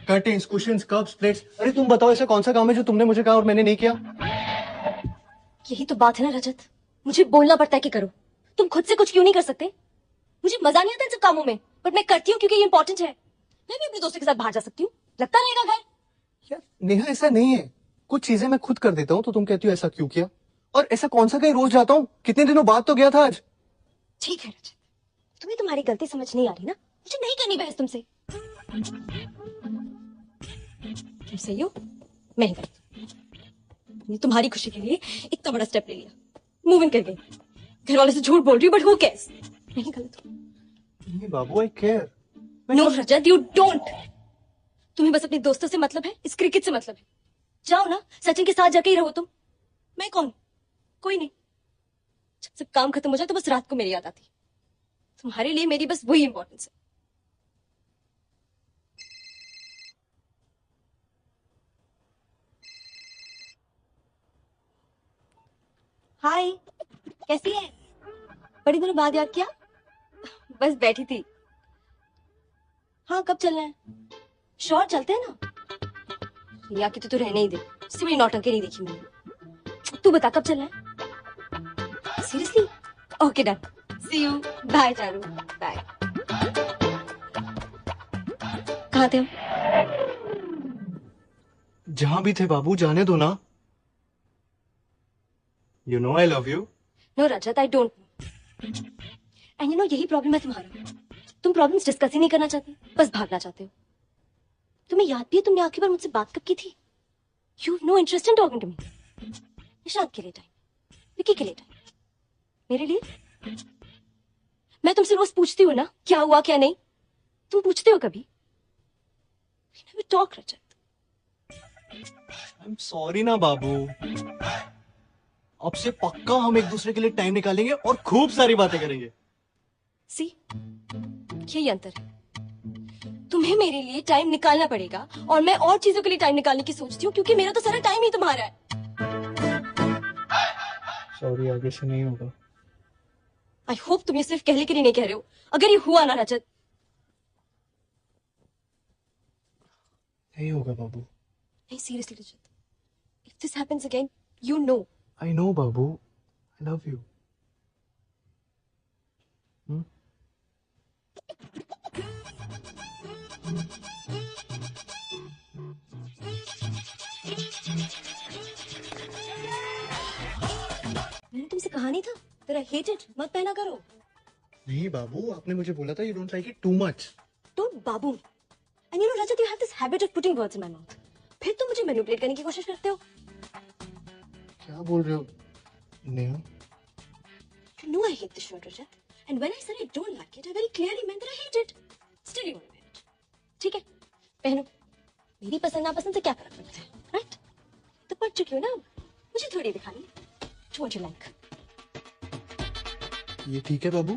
Curtains, cushions, cups, plates. अरे तुम बताओ ऐसा कौन सा काम है जो तुमने मुझे कहा और मैंने नहीं किया? यही तो बात है ना रजत. मुझे बोलना पड़ता है कि करो. तुम खुद से कुछ क्यों नहीं कर सकते? मुझे मजा नहीं आता इन सब कामों में, बट मैं करती हूँ क्योंकि ये इंपॉर्टेंट है. मैं भी अपने दोस्तों के साथ बाहर जा सकती हूँ. लगता रहेगा घर. यार नेहा ऐसा नहीं है. कुछ चीजें मैं खुद कर देता हूँ तो तुम कहती हो ऐसा क्यों किया? और ऐसा कौन सा कहीं रोज जाता हूँ? कितने दिनों बाद तो गया था आज. ठीक है रजत, तुम्हें तुम्हारी गलती समझ नहीं आ रही ना. मुझे नहीं करनी बहस तुमसे. तुम सही हो, मैं ही गलत. मैंने तुम्हारी खुशी के लिए इतना बड़ा स्टेप ले लिया. मूव इन कर गई. घर वालों से झूठ बोल रही हूँ, बट हु केयर्स. मैं ही गलत हूँ. नहीं बाबू I care. No Rajat, you don't. तुम्हें बस अपने दोस्तों से मतलब है, इस क्रिकेट से मतलब है. जाओ ना, सचिन के साथ जाके ही रहो तुम. मैं कौन? कोई नहीं. जब सब काम खत्म हो जाए तो बस रात को मेरी याद आती. तुम्हारे लिए मेरी बस वही इंपॉर्टेंस है. हाय, कैसी है? बड़ी दिनों बाद याद किया. बस बैठी थी. हाँ, कब चलना है? श्योर, चलते हैं ना. रिया की तो तू रहने ही दे. उससे मेरी नौटंकी नहीं देखी मैंने. तू बता कब चलना है? Seriously? Okay done. See you. Bye Charu. Bye. कहाँ थे हम? जहां भी थे बाबू जाने दो ना. You know I love you. No Rajat, I don't. And you know यही प्रॉब्लम है तुम्हारा. तुम प्रॉब्लम्स डिस्कस ही नहीं करना चाहते, बस भागना चाहते हो. तुम्हें याद भी है तुमने आखिरी बार मुझसे बात कब की थी? You no interest in talking to me. Nishant के लिए टाइम, विकी के लिए टाइम, मेरे लिए. मैं तुमसे रोज पूछती हूँ ना क्या हुआ क्या नहीं. तुम पूछते हो कभी? Talk Rajat. I am sorry ना बाबू. अब से पक्का हम एक दूसरे के लिए टाइम निकालेंगे और खूब सारी बातें करेंगे. सी, यही अंतर है. तुम्हें मेरे लिए टाइम निकालना पड़ेगा और मैं और चीजों के लिए टाइम निकालने की सोचती हूँ क्योंकि मेरा तो सारा टाइम ही तुम्हारा है. सॉरी, आगे से नहीं होगा. आई होप तुम ये सिर्फ कहने के लिए नहीं कह रहे हो. अगर ये हुआ ना रजत. नहीं होगा बाबू. नहीं seriously Rajat. If this happens again, you know. I know Babu. I love you. मैंने तुमसे कहा नहीं था तेरा हेट इट मत पहना करो. नहीं बाबू, आपने मुझे बोला था you don't like it too much. Don't Babu. And you no Rajat, you have this habit of putting words in my mouth. फिर तुम मुझे मैनिपुलेट करने की कोशिश करते हो. क्या बोल रहे हो Neha? You know I hate this shirt, Rajat. And when I said I don't like it, I very clearly meant that I hate it. Still you want to wear it. ठीक है, पहनो. मेरी पसंद नापसंद से क्या फर्क पड़ता है, right? तो पढ़ चुकी हो ना, मुझे थोड़ी दिखानी. What you like? ये ठीक है बाबू.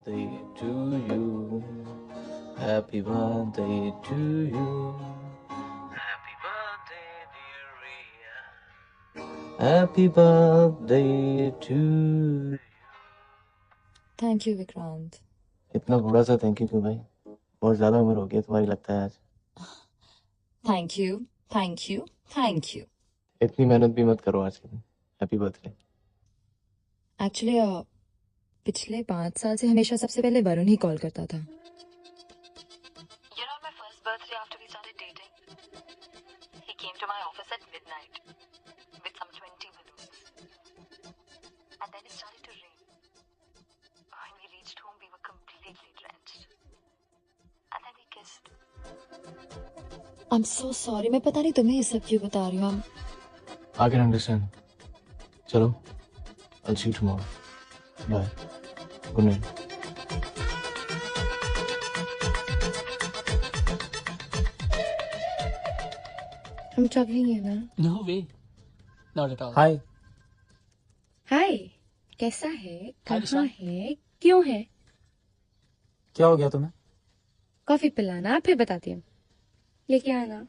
birthday to you. Happy birthday to you. Happy birthday, dear Ria. Happy birthday to you. Thank you Vikrant. इतना बड़ा सा थैंक यू क्यों भाई? बहुत ज्यादा उम्र हो गई तुम्हारी लगता है आज। Thank you thank you thank you. इतनी मेहनत भी मत करो आज के दिन। Happy birthday. एक्चुअली पिछले 5 साल से हमेशा सबसे पहले वरुण ही कॉल करता था। You know, my first birthday after we started dating, he came to my office at midnight with some 20 balloons. And then it started to rain. When we reached home, we were completely drenched. And then we kissed. I'm so sorry. मैं पता नहीं तुम्हें ये सब क्यों बता रही हूँ। I can understand. चलो, I'll see you tomorrow. Bye. Good night. I'm troubling you ना? No way. Not at all. हाय। हाय, कैसा है? कहाँ है? क्यों है? क्या हो गया तुम्हें? कॉफी पिलाना, फिर बताती हूँ। लेके आना।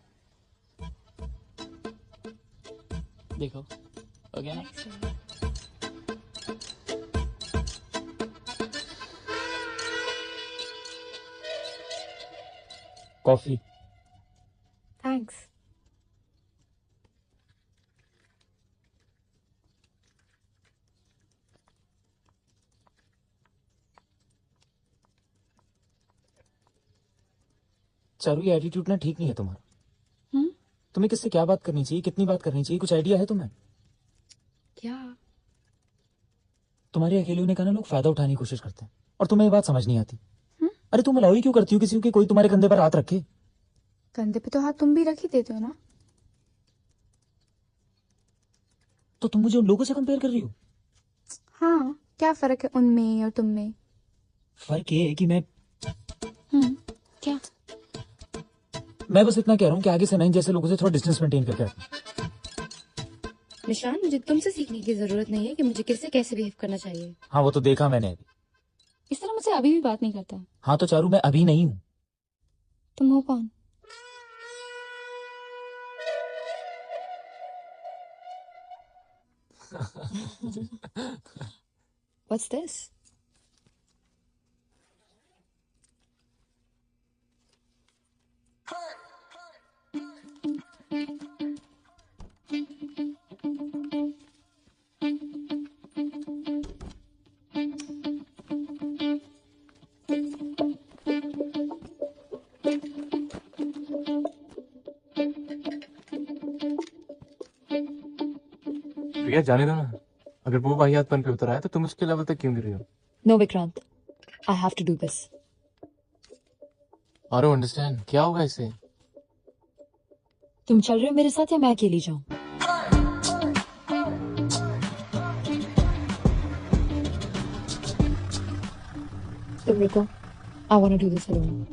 देखो हो गया ना? कॉफी। थैंक्स। चारू, ये एटीट्यूड ना ठीक नहीं है तुम्हारा। तुम्हें किससे क्या बात करनी चाहिए, कितनी बात करनी चाहिए, कुछ आइडिया है तुम्हें? क्या? तुम्हारे अकेले होने का ना लोग फायदा उठाने की कोशिश करते हैं और तुम्हें ये बात समझ नहीं आती। अरे तुम अलाउ ही क्यों करती हो किसी को कि कोई तुम्हारे कंधे पर हाथ रखे? कंधे पे तो हाथ तुम भी रख ही देते हो ना। तो तुम मुझे उन लोगों से कंपेयर कर रही हो? हाँ, क्या फर्क है उनमें और तुम में? फर्क ये है कि क्या? मैं बस इतना कह रहा हूँ कि आगे से नहीं जैसे लोगों से थोड़ा डिस्टेंस मेंटेन करके रखना। निशान, मुझे तुमसे सीखने की जरूरत नहीं है कि मुझे किससे कैसे बिहेव करना चाहिए। हाँ, वो तो देखा मैंने अभी। इस तरह मुझसे अभी भी बात नहीं करता। हाँ तो चारू, मैं अभी नहीं हूँ। तुम हो कौन? What's this? प्रिया जाने दो ना। अगर वो वाहियातपन पे उतर आया तो तुम उसके लेवल तक क्यों गिर रही हो? No, Vikrant. I have to do this. I don't understand. क्या होगा इससे? तुम चल रहे हो मेरे साथ या मैं अकेली जाऊं? तुम रुको। I want to do this alone.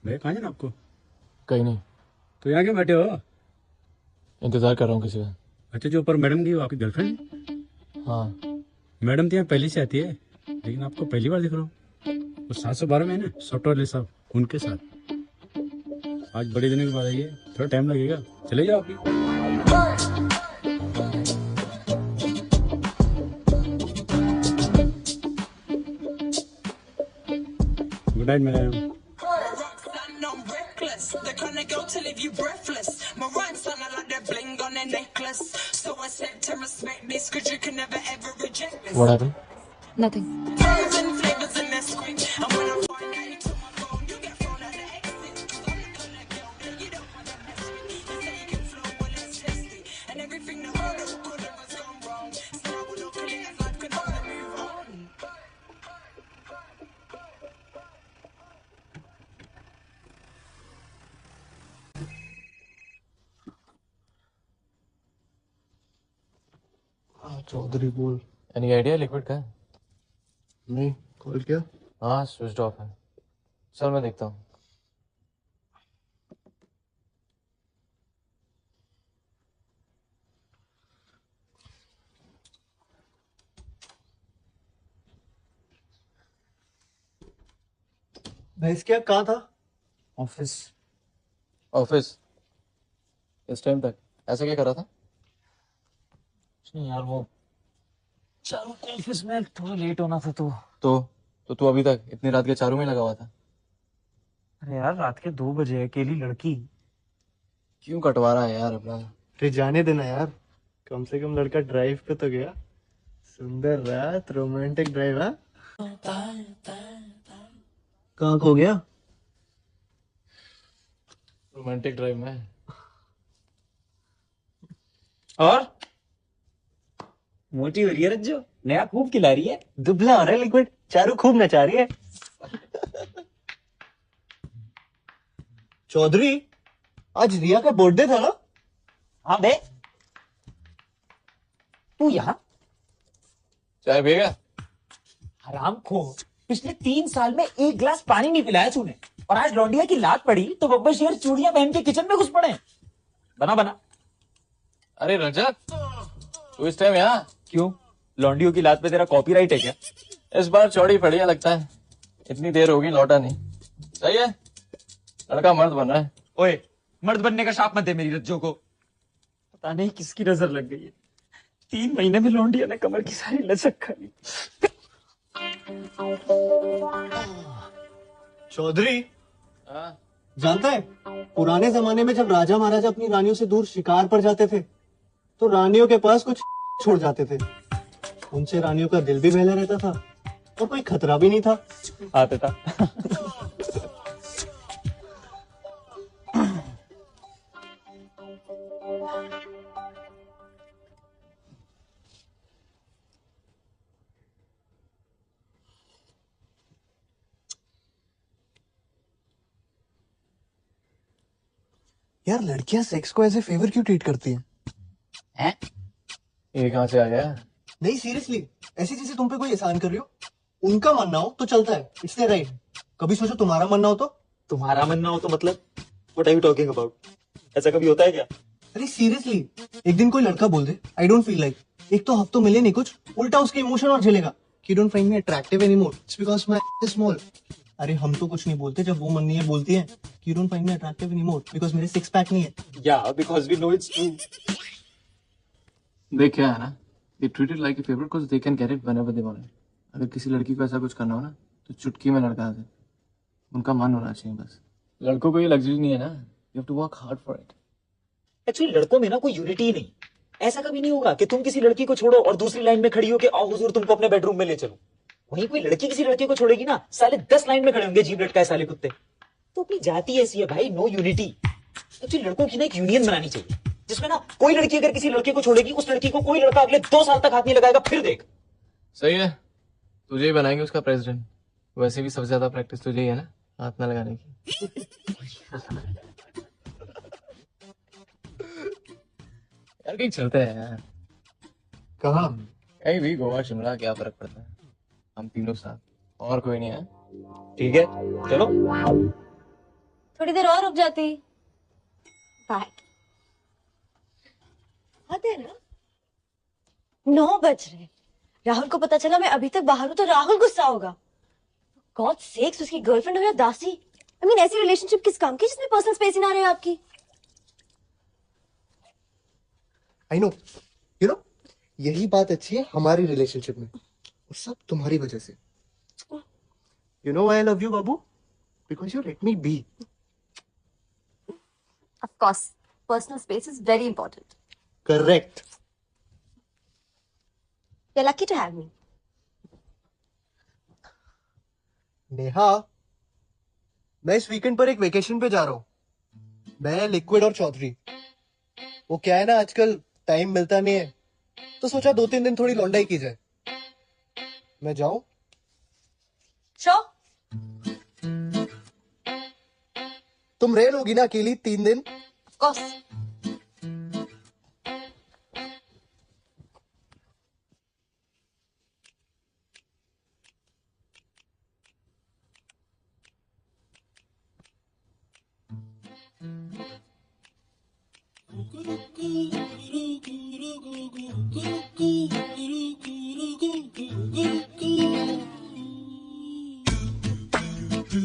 भैया कहाँ जाना आपको? कहीं नहीं, तो यहाँ क्यों बैठे हो? इंतजार कर रहा हूँ किसी का। अच्छा, जो ऊपर मैडम की वो आपकी गर्लफ्रेंड? हाँ। मैडम तो यहाँ पहले से आती है, लेकिन आपको पहली बार दिख रहा हूँ। वो 712 में है ना, सॉफ्टवेयर वाले साहब, उनके साथ। आज बड़े दिनों के बाद आइए, थोड़ा टाइम लगेगा। चले जाओ आप। Good night madam. The kind of girl to leave you breathless. My rhymes sound like they're bling on their necklace. So I said to respect this, cause you can never ever reject this. What happened? Nothing. Flavors and flavors in their screen. And when I find out you took my phone, you get thrown out the exit. Cause I'm the kind of girl that you don't want to mess with. You say you can flow, well let's test it. And everything that could have gone wrong. So I will look at it as life can only move on. Chaudhary बोल। एनी आइडिया लिक्विड का है? नहीं, कॉल किया? हाँ, स्विच ऑफ है। चल मैं देखता हूँ। भैंस क्या कहाँ था? ऑफिस। ऑफिस? इस टाइम तक ऐसा क्या कर रहा था? नहीं यार, वो चारों को ऑफिस में थोड़ा लेट होना था तो। तो तू अभी तक इतनी रात के 4 में लगा हुआ था? अरे यार, रात के 2 बजे अकेली लड़की। क्यों कटवा रहा है यार अपना? अरे जाने देना यार, कम से कम लड़का ड्राइव पे तो गया। सुंदर रात, रोमांटिक ड्राइव। हाँ, कहाँ खो गया? रोमांटिक ड्राइव में। और मोटी हो रही है रज्जो, नया खूब खिला रही है। दुबला हो रहा है लिक्विड, चारू खूब नचा रही है। चौधरी, आज रिया का बर्थडे था ना? हाँ बे, तू यहाँ चाय पिएगा? हराम खो, पिछले 3 साल में 1 गिलास पानी नहीं पिलाया तूने, और आज लौंडिया की लात पड़ी तो बब्बर शेर चूड़ियां पहन के किचन में घुस पड़े। बना बना। अरे रजत, तू इस टाइम यहाँ? क्यों, लौंडियों की लात पे तेरा कॉपीराइट है क्या? इस बार चौड़ी बढ़िया लगता है, इतनी देर होगी लौटा नहीं। सही है, लड़का मर्द बन रहा है। ओए, मर्द बनने का शाप मत दे मेरी रज्जो को। पता नहीं किसकी नजर लग गई है, 3 महीने में लौंडिया ने कमर की सारी लचक खा ली। चौधरी, हाँ? जानता है पुराने जमाने में जब राजा महाराजा अपनी रानियों से दूर शिकार पर जाते थे तो रानियों के पास कुछ छोड़ जाते थे। उनसे रानियों का दिल भी बहला रहता था और कोई खतरा भी नहीं था। आते था। यार लड़कियां सेक्स को एज ए फेवर क्यों ट्रीट करती हैं? हैं? ये कहाँ से आ गया? नहीं सीरियसली, ऐसी चीजें तुम पे कोई एहसान कर रही हो। उनका मानना हो तो चलता है, इट्स देयर राइट। कभी सोचो तुम्हारा मानना हो तो। तुम्हारा मनना हो तो मतलब? What are you talking about? ऐसा कभी होता है क्या? अरे सीरियसली, एक दिन कोई लड़का बोल दे आई डोंट फील लाइक, एक तो हफ्तों मिले नहीं कुछ, उल्टा उसके इमोशन और झेलेगा कि don't find me attractive anymore, it's because my is small. अरे हम तो कुछ नहीं बोलते जब वो मन नहीं है बोलती है कि don't find me attractive anymore because मेरे 6 पैक नहीं है। या because we know it's true. देख क्या है ना, they treat it like a favorite because they can get it whenever they want it. अगर किसी लड़की को ऐसा कुछ करना हो ना तो चुटकी में लड़का दे, उनका मन होना चाहिए बस। लड़कों को ये लग्जरी नहीं है ना, you have to work hard for it. Actually लड़कों में ना कोई यूनिटी नहीं। ऐसा कभी नहीं होगा कि तुम किसी लड़की को छोड़ो और दूसरी लाइन में खड़ी हो कि आओ हुजूर तुमको अपने बेडरूम में ले चलो। वहीं कोई लड़की किसी लड़के को छोड़ेगी ना, साले 10 लाइन में खड़े होंगे, जीभ लटकाए साले कुत्ते। तो अपनी जाति ऐसी है भाई, नो यूनिटी। एक्चुअली लड़कों की ना एक यूनियन बनानी चाहिए जिसमें ना कोई लड़की अगर किसी लड़के को छोड़ेगी, उस लड़की को कोई लड़का अगले 2 साल तक हाथ नहीं लगाएगा, फिर देख। सही है, तुझे ही बनाएंगे उसका प्रेसिडेंट। वैसे भी सबसे ज्यादा प्रैक्टिस तुझे ही है ना हाथ ना लगाने की। यार कहीं चलते हैं यार। कहाँ? कहीं भी, गोवा शिमला, क्या फर्क पड़ता है, हम तीनों साथ, और कोई नहीं है। ठीक है चलो। थोड़ी देर और रुक जाती। बाय। आते ना, 9 बज रहे। राहुल को पता चला मैं अभी तक बाहर हूं तो राहुल गुस्सा होगा। गॉड सेक्स, उसकी गर्लफ्रेंड हो या दासी। आई मीन ऐसी रिलेशनशिप किस काम की जिसमें पर्सनल स्पेस ही ना रहे आपकी। आई नो, यू नो, यही बात अच्छी है हमारी रिलेशनशिप में, और सब तुम्हारी वजह से। You know I love you बाबू, because you let me be. Of course, personal space is very important. Correct. You're lucky to have me. Neha, मैं इस वीकेंड पर एक वेकेशन पे जा रहा हूँ। मैं, लिक्विड और चौधरी। वो क्या है ना, आजकल टाइम मिलता नहीं है तो सोचा 2-3 दिन थोड़ी लौंडाई की जाए। मैं जाऊं? Sure. तुम रह लोगी ना अकेली 3 दिन? Of course. अभी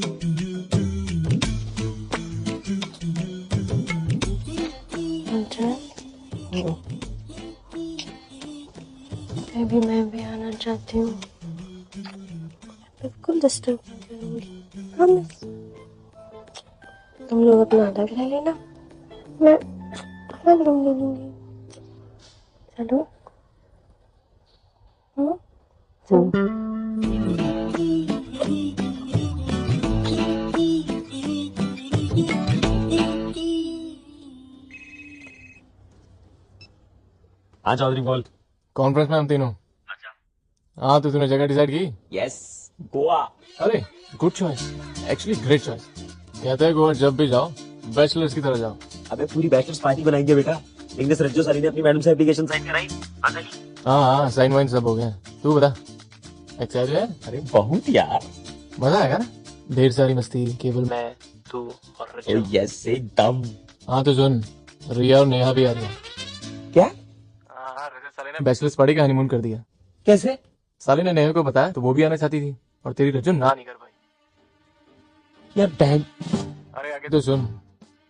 मैं भी आना चाहती हूँ। बिल्कुल डिस्टर्ब नहीं करूँगी, प्रॉमिस। तुम लोग अपना अलग रह लेना, मैं अलग रूम ले लूंगी। चलो। हाँ चौधरी बोल। कॉन्फ्रेंस में हम तीनों। हाँ तो तूने जगह डिसाइड की? यस, गोवा। अरे good choice, actually great choice. कहते हैं गोवा जब भी जाओ बैचलर्स की तरह जाओ। अबे पूरी बैचलर्स पार्टी बनाएंगे बेटा। इंग्लिश रज्जो सारी ने अपनी मैडम से एप्लीकेशन साइन कराई। हाँ साइन वाइन सब हो गया। तू बता एक्साइटेड है? अरे बहुत यार, मजा आएगा ना, ढेर सारी मस्ती, केवल मैं तू और रज्जो। यस एकदम। हाँ तो सुन, रिया और नेहा भी आ रही है। क्या? हाँ रजत साले ने बैचलर्स पार्टी का हनीमून कर दिया। कैसे? साले ने नेहा को बताया तो वो भी आना चाहती थी और तेरी रज्जो ना नहीं कर पाई। यार बहन। अरे आगे तो सुन,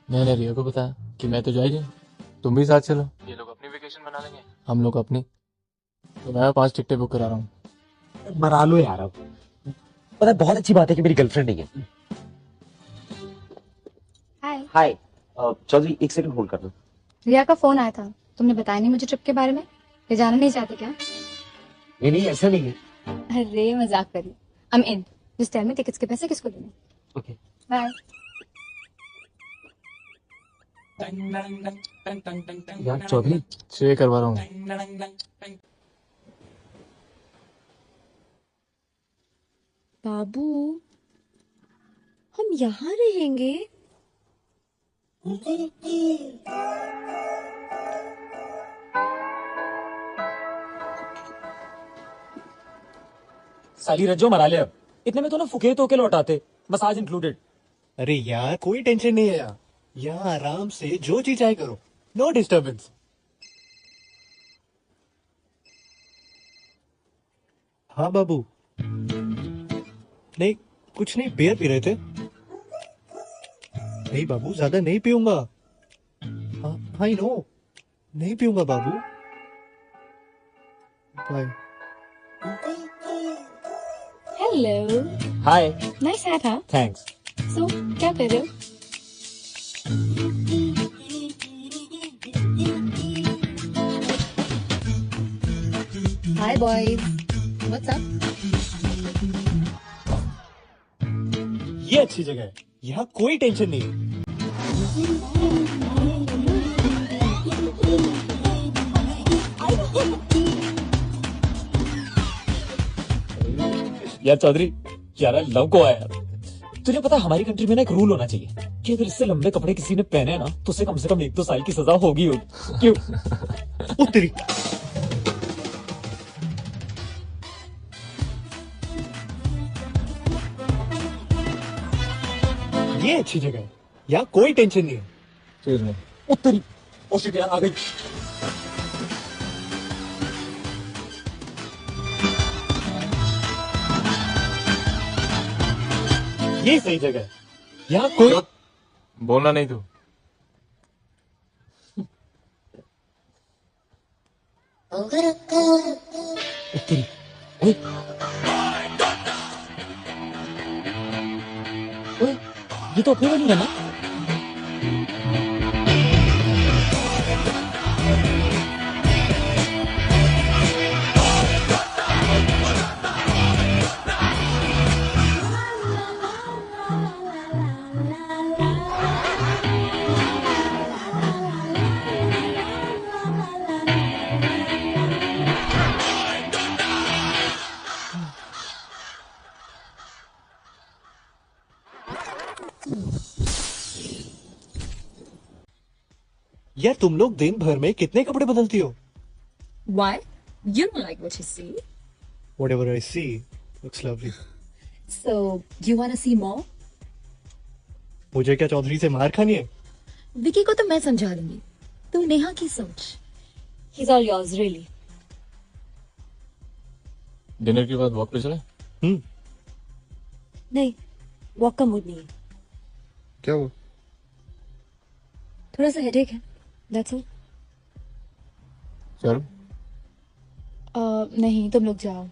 मैंने रिया को बताया कि मैं तो जा ही जाऊँ, तुम भी साथ चलो। ये लोग अपनी वेकेशन मना लेंगे, हम लोग अपनी। तो मैं 5 टिकटें बुक करा रहा हूँ। मरा लो यार। अब पता है बहुत अच्छी बात है कि मेरी गर्लफ्रेंड नहीं है। हाय। हाय चौधरी, एक सेकंड होल्ड कर दो। रिया का फोन आया था, तुमने बताया नहीं मुझे ट्रिप के बारे में। ये जाना नहीं चाहते क्या? नहीं नहीं ऐसा नहीं है। अरे मजाक कर रही। I am in. Just tell me tickets के पैसे किसको देने। Okay bye. यार चौधरी, चेक करवा रहा हूँ। बाबू, हम यहाँ रहेंगे? साली रज्जो मरा ले। अब इतने में तो ना फुकेत होके लौटाते, मसाज इंक्लूडेड। अरे यार कोई टेंशन नहीं है यार, यहाँ आराम से जो चीज चाहे करो, नो डिस्टर्बेंस। हाँ बाबू। नहीं कुछ नहीं, बियर पी रहे थे। नहीं बाबू ज्यादा नहीं पीऊंगा। हाँ आई नो, नहीं पीऊंगा बाबू। Bye. Hello. Hi. Nice hat. हाँ थैंक्स। सो क्या कर रहे हो? Hi boys, what's up? ये अच्छी जगह है, यहाँ कोई टेंशन नहीं है। यार चौधरी, यार लव को आया। तुझे पता हमारी कंट्री में ना एक रूल होना चाहिए कि अगर इससे लंबे कपड़े किसी ने पहने ना तो उसे कम से कम 1-2 साल की सजा होगी। क्यों? उत्तरी। ये अच्छी जगह है, यहाँ कोई टेंशन नहीं है। उत्तरी। ओ शिट यार, आ गई। ये सही जगह है, यहाँ कोई। बोलना नहीं तू। उत्तरी। ओए। ओए, ये तो अपनी वाली है ना? यार तुम लोग दिन भर में कितने कपड़े बदलती हो? Why? You don't like what you see. Whatever I see looks lovely. So, you want to see more? मुझे क्या चौधरी से मार खानी है? विकी को तो मैं समझा दूंगी। तू नेहा की सोच। He's all yours, really. Dinner के बाद वॉक पे चले? नहीं, वॉक का मूड नहीं है, क्या हुआ? थोड़ा सा हेडेक है, दैट्स ऑल। चलो नहीं, तुम लोग जाओ।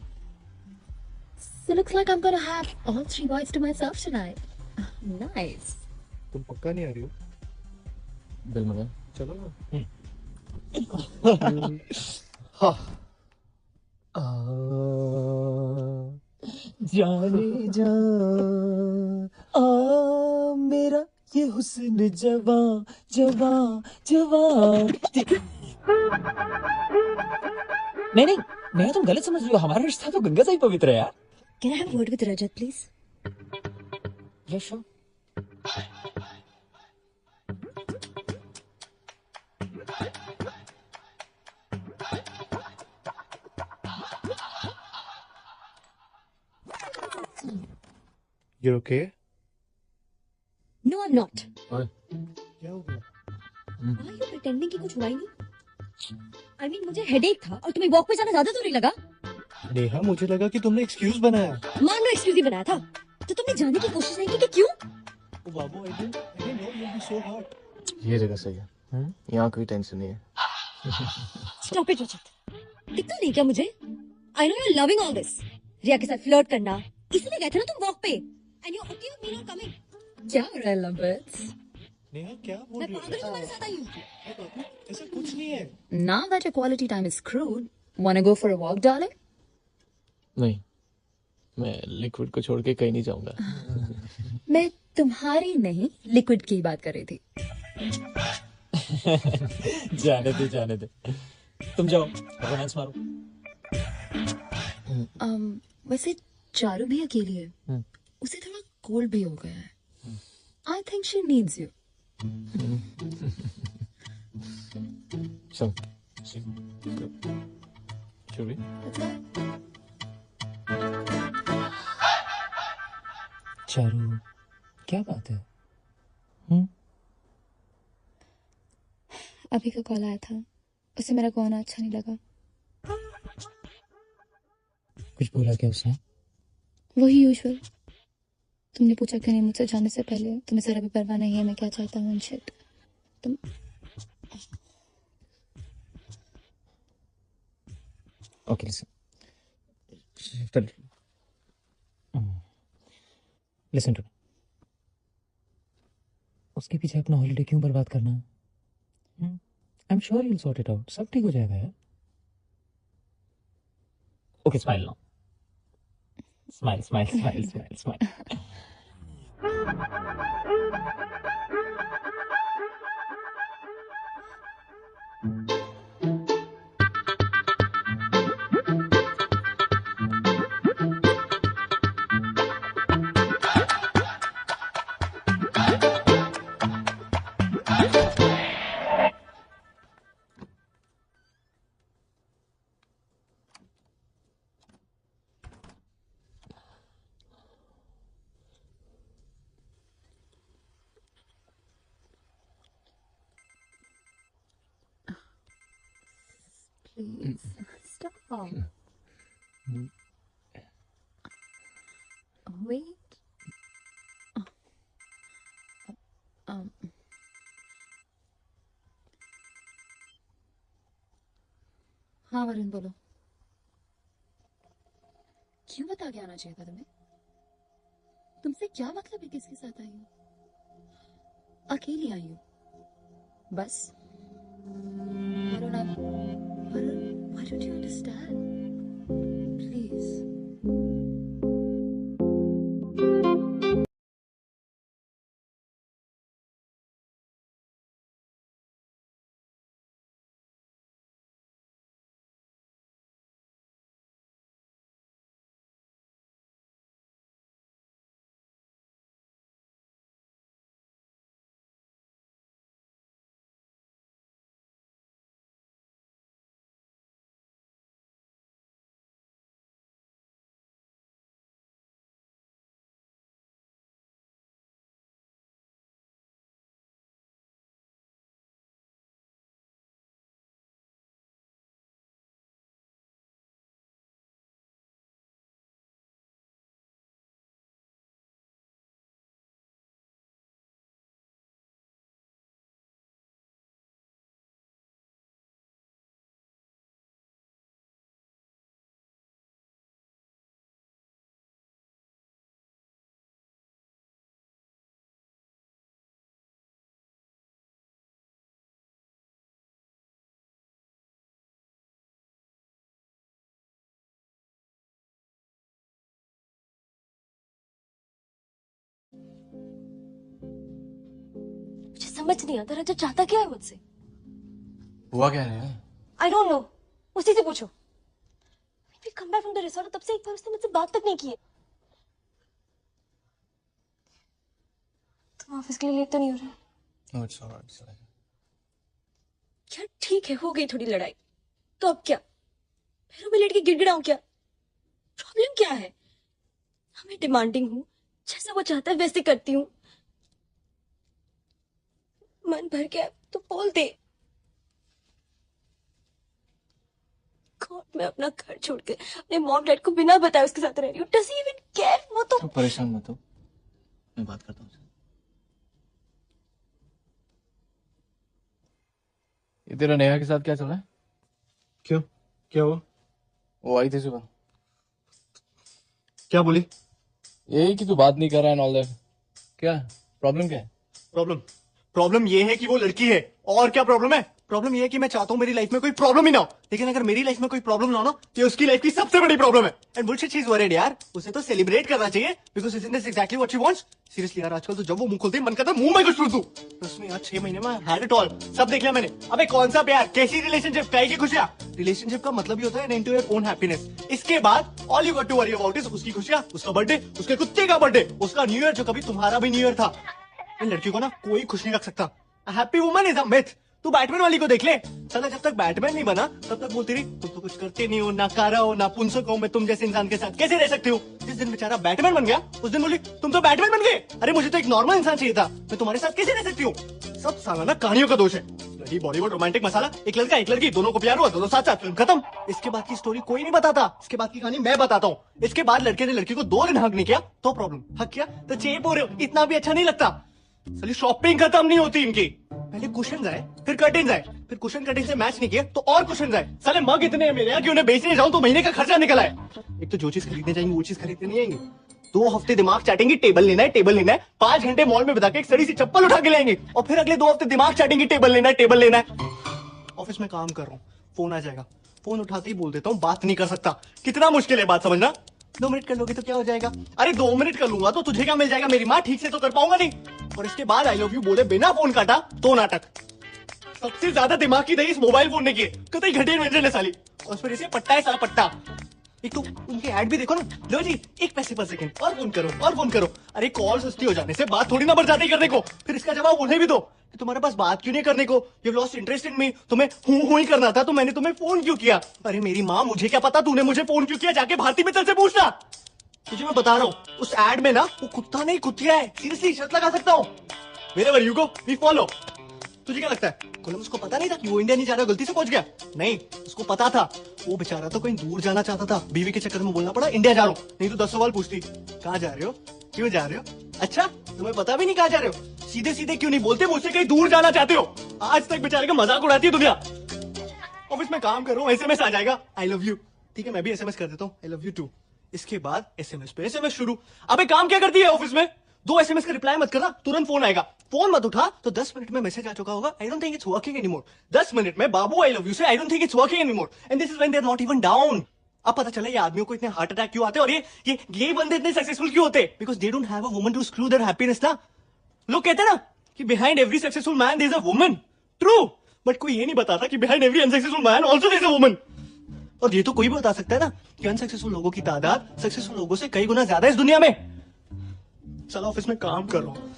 So looks like I'm gonna have all three boys to myself tonight. Nice. तुम पक्का नहीं आ रही हो? दिल में चलो ना। जाने जा आ मेरा ये हुस्न जवां जवां जवां। नहीं नहीं नहीं, तुम गलत समझ रही हो, हमारा रिश्ता तो गंगा से ही पवित्र है यार। Can I have word with Rajat please? Yes sure. You're okay? No I am not. क्या हो गया? Why are you pretending कि कुछ हुआ ही नहीं? I mean, मुझे हेडेक था और तुम्हें वॉक पे जाना ज्यादा तो नहीं लगा? नेहा, मुझे लगा कि तुमने एक्सक्यूज बनाया। मान लो एक्सक्यूज ही बनाया था, तो तुमने जाने की कोशिश नहीं की कि क्यों? ओ बाबू, I didn't know you'd be so hard. ये जगह सही है, यहाँ कोई टेंशन नहीं है। Stop it, रजत। दिखता नहीं क्या मुझे? I know you're loving all this. रिया के साथ फ्लर्ट करना, इसलिए गए थे ना तुम वॉक पे। And you're okay with me not coming? क्या हो रहा है lovebirds? नेहा, क्या बोल मैं रही पागल हो? तुम्हारे साथ आई हूँ। ए बाबू, ऐसा कुछ नहीं है। Now that your quality time is crude, wanna go for a walk, darling? नहीं, मैं लिक्विड को छोड़ के कहीं नहीं जाऊंगा। मैं तुम्हारी नहीं, लिक्विड की बात कर रही थी। जाने दे, तुम जाओ रोमांस मारो। वैसे चारू भी अकेली है, उसे थोड़ा कोल्ड भी हो गया है। I think she needs you. चल, should we? चारू, क्या बात है? अभी का कॉल आया था, उसे मेरा गाना अच्छा नहीं लगा। कुछ बोला क्या उसने? वही यूजुअल। तुमने पूछा क्यों नहीं मुझसे जाने से पहले, तुम्हें जरा भी परवाह नहीं है मैं क्या चाहता हूँ। शिट, तुम ओके लिसन टू, उसके पीछे अपना हॉलीडे क्यों बर्बाद करना? I am sure you will sort it out, सब ठीक हो जाएगा यार। Okay, smile now, smile smile smile smile smile. Please stop. Wait. हाँ वरुण बोलो, क्यों बता के आना चाहिए था तुम्हें? तुमसे क्या मतलब है किसके साथ आई हो? अकेली आई हो बस। Varun, why don't you understand? Please. समझ नहीं आता रजत चाहता क्या है मुझसे। हुआ क्या है? आई डोंट नो, उसी से पूछो। We come back from the resort, तब से एक बार उसने मुझसे बात तक नहीं की है। तुम ऑफिस के लिए लेट तो नहीं हो रहे? No, it's all right. क्या ठीक है, हो गई थोड़ी लड़ाई, तो अब क्या पैरों में लेट के गिड़गिड़ाऊं क्या? प्रॉब्लम क्या है? मैं डिमांडिंग हूँ, जैसा वो चाहता है वैसे करती हूँ। मन भर गया तो बोल दे। गॉड, मैं अपना घर छोड़ के अपने मॉम डैड को बिना बताए उसके साथ रह रही हूँ। Does he even care? वो तो तू परेशान मत हो, मैं बात करता हूँ। ये तेरा नेहा के साथ क्या चल रहा है? क्यों, क्या हुआ? वो आई थी सुबह, क्या बोली? यही कि तू बात नहीं कर रहा है एंड ऑल दैट। क्या प्रॉब्लम क्या है? प्रॉब्लम ये है कि वो लड़की है। और क्या प्रॉब्लम है? प्रॉब्लम ये है कि मैं चाहता हूँ मेरी लाइफ में कोई प्रॉब्लम ही ना हो, लेकिन अगर मेरी लाइफ में कोई प्रॉब्लम ना हो ना, तो ये उसकी लाइफ की सबसे बड़ी प्रॉब्लम है। And bullshit she is worried यार, उसे तो सेलिब्रेट करना चाहिए because isn't this exactly what she wants. Seriously यार, आजकल तो जब वो मुंह खोलती है मन करता है मुंह में कुछ ठूस दूं। उसमें यार 6 महीने में हैड इट ऑल, सब देख लिया मैंने। अबे कौन सा प्यार, कैसी रिलेशनशिप, क्या की खुशियां? रिलेशनशिप का मतलब ही होता है इनटू योर ओन हैप्पीनेस। इसके बाद all you got to worry about is उसकी खुशियां, उसका बर्थडे, उसके कुत्ते का बर्थडे, उसका न्यू ईयर जो कभी तुम्हारा भी न्यू ईयर था। इन लड़कियों को ना कोई खुश नहीं रख सकता। Happy woman is a myth. तू बैटमैन वाली को देख ले, साला जब तक बैटमैन नहीं बना तब तक बोलती रही तुम तो कुछ करते नहीं हो, ना कारा हो, ना पुंसक हो, मैं तुम जैसे इंसान के साथ कैसे रह सकती हूँ। जिस दिन बेचारा बैटमैन बन गया उस दिन बोली तुम तो बैटमैन बन गए। अरे मुझे तो एक नॉर्मल इंसान चाहिए था, मैं तुम्हारे साथ कैसे रह सकती हूँ। सब साला ना कहानियों का दोष है। लगी बॉलीवुड रोमांटिक मसाला, एक लड़का एक लड़की दोनों को प्यार हुआ, दोनों साथ साथ, फिल्म खत्म। इसके बाद की स्टोरी कोई नहीं बताता, इसके बाद की कहानी मैं बताता हूँ। इसके बाद लड़के ने लड़की को 2 दिन हक नहीं किया तो प्रॉब्लम, हक किया तो चेप हो रहे हो, इतना भी अच्छा नहीं लगता। साली शॉपिंग खत्म नहीं होती इनकी। पहले कुशन आए, फिर कर्टेन्स आए, फिर कुशन कर्टेन से मैच नहीं किया तो और कुशन आए। साले मग इतने हैं मेरे यहाँ कि उन्हें बेचने जाऊं तो महीने का खर्चा निकल आए। एक तो जो चीज खरीदने जाएंगे वो चीज खरीदने नहीं आएंगे। 2 हफ्ते दिमाग चाटेंगे टेबल लेना है, टेबल लेना है। 5 घंटे मॉल में बिता के एक सड़ी सी चप्पल उठा के लाएंगे और फिर अगले 2 हफ्ते दिमाग चाटेंगे टेबल लेना है, टेबल लेना है। ऑफिस में काम कर रहा हूँ, फोन आ जाएगा, फोन उठाते ही बोल देता हूँ बात नहीं कर सकता। कितना मुश्किल है बात समझना। 2 मिनट कर लोगे तो क्या हो जाएगा? अरे 2 मिनट कर लूंगा तो तुझे क्या मिल जाएगा? मेरी माँ ठीक से तो कर पाऊंगा नहीं। और इसके बाद आई लव यू बोले बिना फोन काटा तो नाटक। सबसे ज्यादा दिमाग की दही इस मोबाइल फोन ने की है। कतई घटिया इन्वेंशन है साली। और फिर इसे पट्टा है साला पट्टा। एक तो उनके ऐड भी देखो ना, लो जी 1 पैसे पर सेकंड, और फोन करो और फोन करो। अरे कॉल सस्ती हो जाने से बात थोड़ी ना बढ़ जाती करने को। फिर इसका जवाब उन्हें भी दो कि तुम्हारे पास बात क्यों नहीं करने को, यू लॉस्ट इंटरेस्ट इन मी, तुम्हें हूं ही करना था तो मैंने तुम्हें फोन क्यों किया। अरे मेरी माँ, मुझे क्या पता तूने मुझे फोन क्यों किया, जाके भारती मित्तल से पूछना। तुझे मैं बता रहा हूँ उस एड में ना वो कुत्ता नहीं कुतिया है। सीरियसली शर्त लगा सकता हूँ। Wherever you go, we follow. तुझे क्या लगता है कोलंबस को पता नहीं था कि वो इंडिया नहीं जा रहा, गलती से पहुंच गया? नहीं, उसको पता था। वो बेचारा तो कहीं दूर जाना चाहता था, बीवी के चक्कर में बोलना पड़ा इंडिया जा रहा हूँ, नहीं तो 10 सवाल पूछती। कहाँ जा रहे हो, क्यों जा रहे हो, अच्छा तुम्हें पता भी नहीं कहाँ जा रहे हो, सीधे सीधे क्यों नहीं बोलते मुझसे कहीं दूर जाना चाहते हो। आज तक बेचारे का मजाक उड़ाती है दुनिया। ऑफिस में काम कर रहा हूँ, SMS आ जाएगा आई लव यू। ठीक है मैं भी SMS कर देता हूँ आई लव यू टू। इसके बाद SMS पे SMS शुरू। अबे काम क्या करती है ऑफिस में? 2 SMS का रिप्लाई मत करना, तुरंत फोन आएगा। फोन मत उठा तो 10 मिनट में मैसेज आ चुका होगा, I don't think it's working anymore. 10 minute में बाबू आई लव यू से I don't think it's working anymore. And this is when they are not even down. अब पता चला ये आदमियों को इतने हार्ट अटैक क्यों आते हैं और ये बंदे इतने सक्सेसफुल क्यों होते हैं, because they don't have a woman to screw their happiness ना। लोग कहते हैं ना कि behind every successful man there is a woman, true, but कोई ये नहीं बताता कि behind every unsuccessful man also there is a woman. और ये तो कोई भी बता सकता है ना कि अनसक्सेसफुल लोगों की तादाद सक्सेसफुल लोगों से कई गुना ज्यादा है इस दुनिया में। चलो ऑफिस में काम कर रहा हूँ,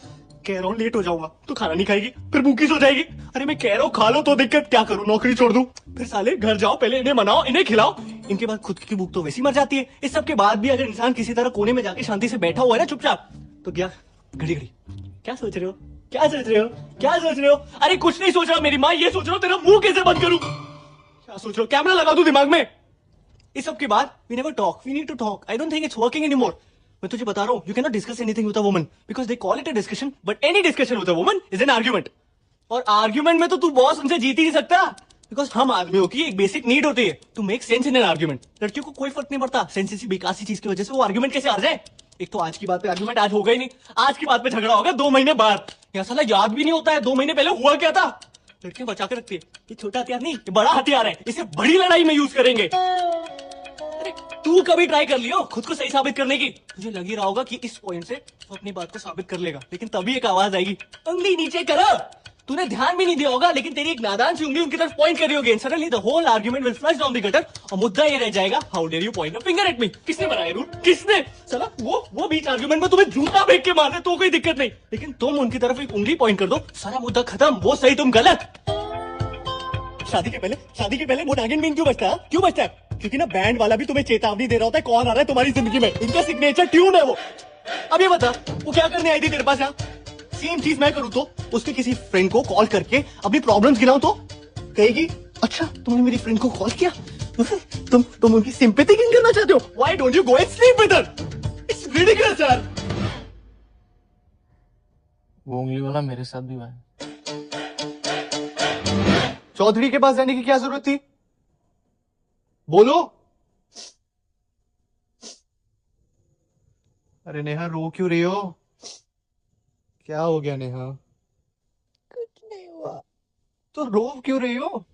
कह रहा हूँ लेट हो जाऊंगा तो खाना नहीं खाएगी, फिर भूखी सो जाएगी। अरे मैं कह रहा हूँ खा लो तो दिक्कत, क्या करूँ नौकरी छोड़ दूं? फिर साले घर जाओ, पहले इन्हें मनाओ, इन्हें खिलाओ, इनके बाद खुद की भूख तो वैसी मर जाती है। इस सब के बाद भी अगर इंसान किसी तरह कोने में जाके शांति से बैठा हुआ है ना चुपचाप, तो क्या घड़ी घड़ी क्या सोच रहे हो, क्या सोच रहे हो, क्या सोच रहे हो? अरे कुछ नहीं सोच रहा मेरी माँ, ये सोच रहा हूँ तेरा मुंह कैसे बंद करूँ। क्या सोच रहे हो, कैमरा लगा दूं दिमाग में? इस सब के बाद we never talk, we need to talk, I don't think it's working anymore. मैं तुझे बता रहा हूँ you can not discuss anything with a woman because they call it a discussion, but any discussion with a woman is an argument. और आर्ग्यूमेंट में तो तू बॉस उनसे जीत ही नहीं सकता, बिकॉज हम आदमियों की एक बेसिक नीड होती है to make sense in an argument. लड़कियों को कोई फर्क नहीं पड़ता सेंस किसी बेकार सी चीज की वजह से वो आर्ग्यूमेंट कैसे हार जाए। एक तो आज की बात पे आर्ग्यूमेंट आज होगा ही नहीं, आज की बात पे झगड़ा होगा 2 महीने बाद। यहाँ साला याद भी नहीं होता है 2 महीने पहले हुआ क्या था। लड़कियां बचा के रखती है, ये छोटा हथियार नहीं ये बड़ा हथियार है, इसे बड़ी लड़ाई में यूज करेंगे। अरे तू कभी ट्राई कर लियो खुद को सही साबित करने की, तुझे लग ही रहा होगा कि इस पॉइंट से वो अपनी बात को साबित कर लेगा, लेकिन तभी एक आवाज आएगी, उंगली नीचे करो। तूने ध्यान भी नहीं दिया होगा, लेकिन तेरी एक नादान सी उंगली उनकी तरफ पॉइंट कर रही होगी, and suddenly the whole argument will flush down the gutter, और मुद्दा ये रह जाएगा, how dare you point a finger at me. किसने बनाया रूल? किसने? चला वो बीच आर्गुमेंट में तुम्हें जूता फेंक के मार दे तो कोई दिक्कत नहीं, लेकिन तुम उनकी तरफ एक उंगली पॉइंट कर दो, सारा मुद्दा खत्म, वो सही तुम गलत। शादी के पहले वो नागिन बीन क्यों बजता है? क्यों बजता है? क्योंकि ना बैंड वाला भी तुम्हें चेतावनी दे रहा होता है कौन आ रहा है तुम्हारी जिंदगी में, इनका सिग्नेचर ट्यून है वो। अब ये बता, वो क्या करने आई थी तेरे पास यहाँ? सेम चीज मैं करूँ तो, उसके किसी फ्रेंड को कॉल करके अपनी प्रॉब्लम्स गिनाऊं तो कहेगी, अच्छा तुमने मेरी फ्रेंड को कॉल किया, तुम उनकी सिंपैथी गेन करना चाहते हो? Why don't you go and sleep with her? It's ridiculous यार। वो उंगली वाला मेरे साथ भी हुआ है। चौधरी के पास जाने की क्या जरूरत थी? बोलो। अरे नेहा, रो क्यों रही हो? क्या हो गया नेहा? कुछ नहीं हुआ। तो रो क्यों रही हो?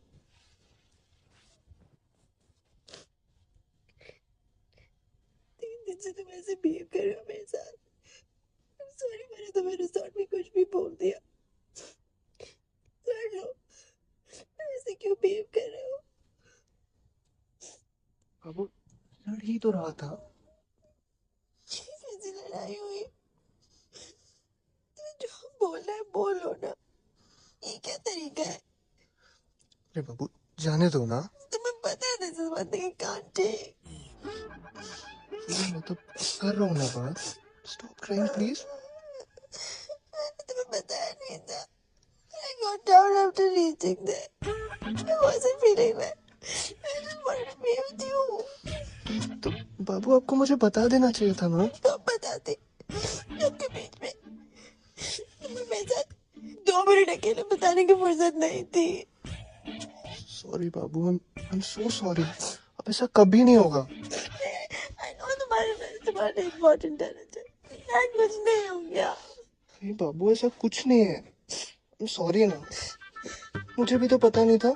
तीन दिन से तुम ऐसे बिहेव कर रहे हो मेरे साथ। सॉरी, मैंने तुम्हें रिसोर्ट में कुछ भी बोल दिया। कर लो, ऐसे क्यों बिहेव कर रहे हो? बाबू, लड़ ही तो रहा था। कैसी लड़ाई हुई? तुम्हें जो बोलना है बोलो ना, ये क्या तरीका है? अरे बाबू, जाने दो ना। तुम्हें पता है this is one thing I can't take. मैं तो कर रहा हूँ ना बात। Stop crying please. तुम्हें बताया नहीं था। I got down after reaching there. I wasn't feeling well. I just wanted to be with you. तो बाबू, आपको मुझे बता देना चाहिए था ना। तो बताते। आपके बीच में तुम्हें मेरे साथ 2 मिनट अकेले बताने की फुर्सत नहीं थी। Sorry Babu, I am so sorry. अब ऐसा कभी नहीं होगा। I know तुम्हारे इम्पोर्टेंट है, कुछ नहीं हो गया। नहीं बाबू, ऐसा कुछ नहीं है। सॉरी ना, मुझे भी तो पता नहीं था।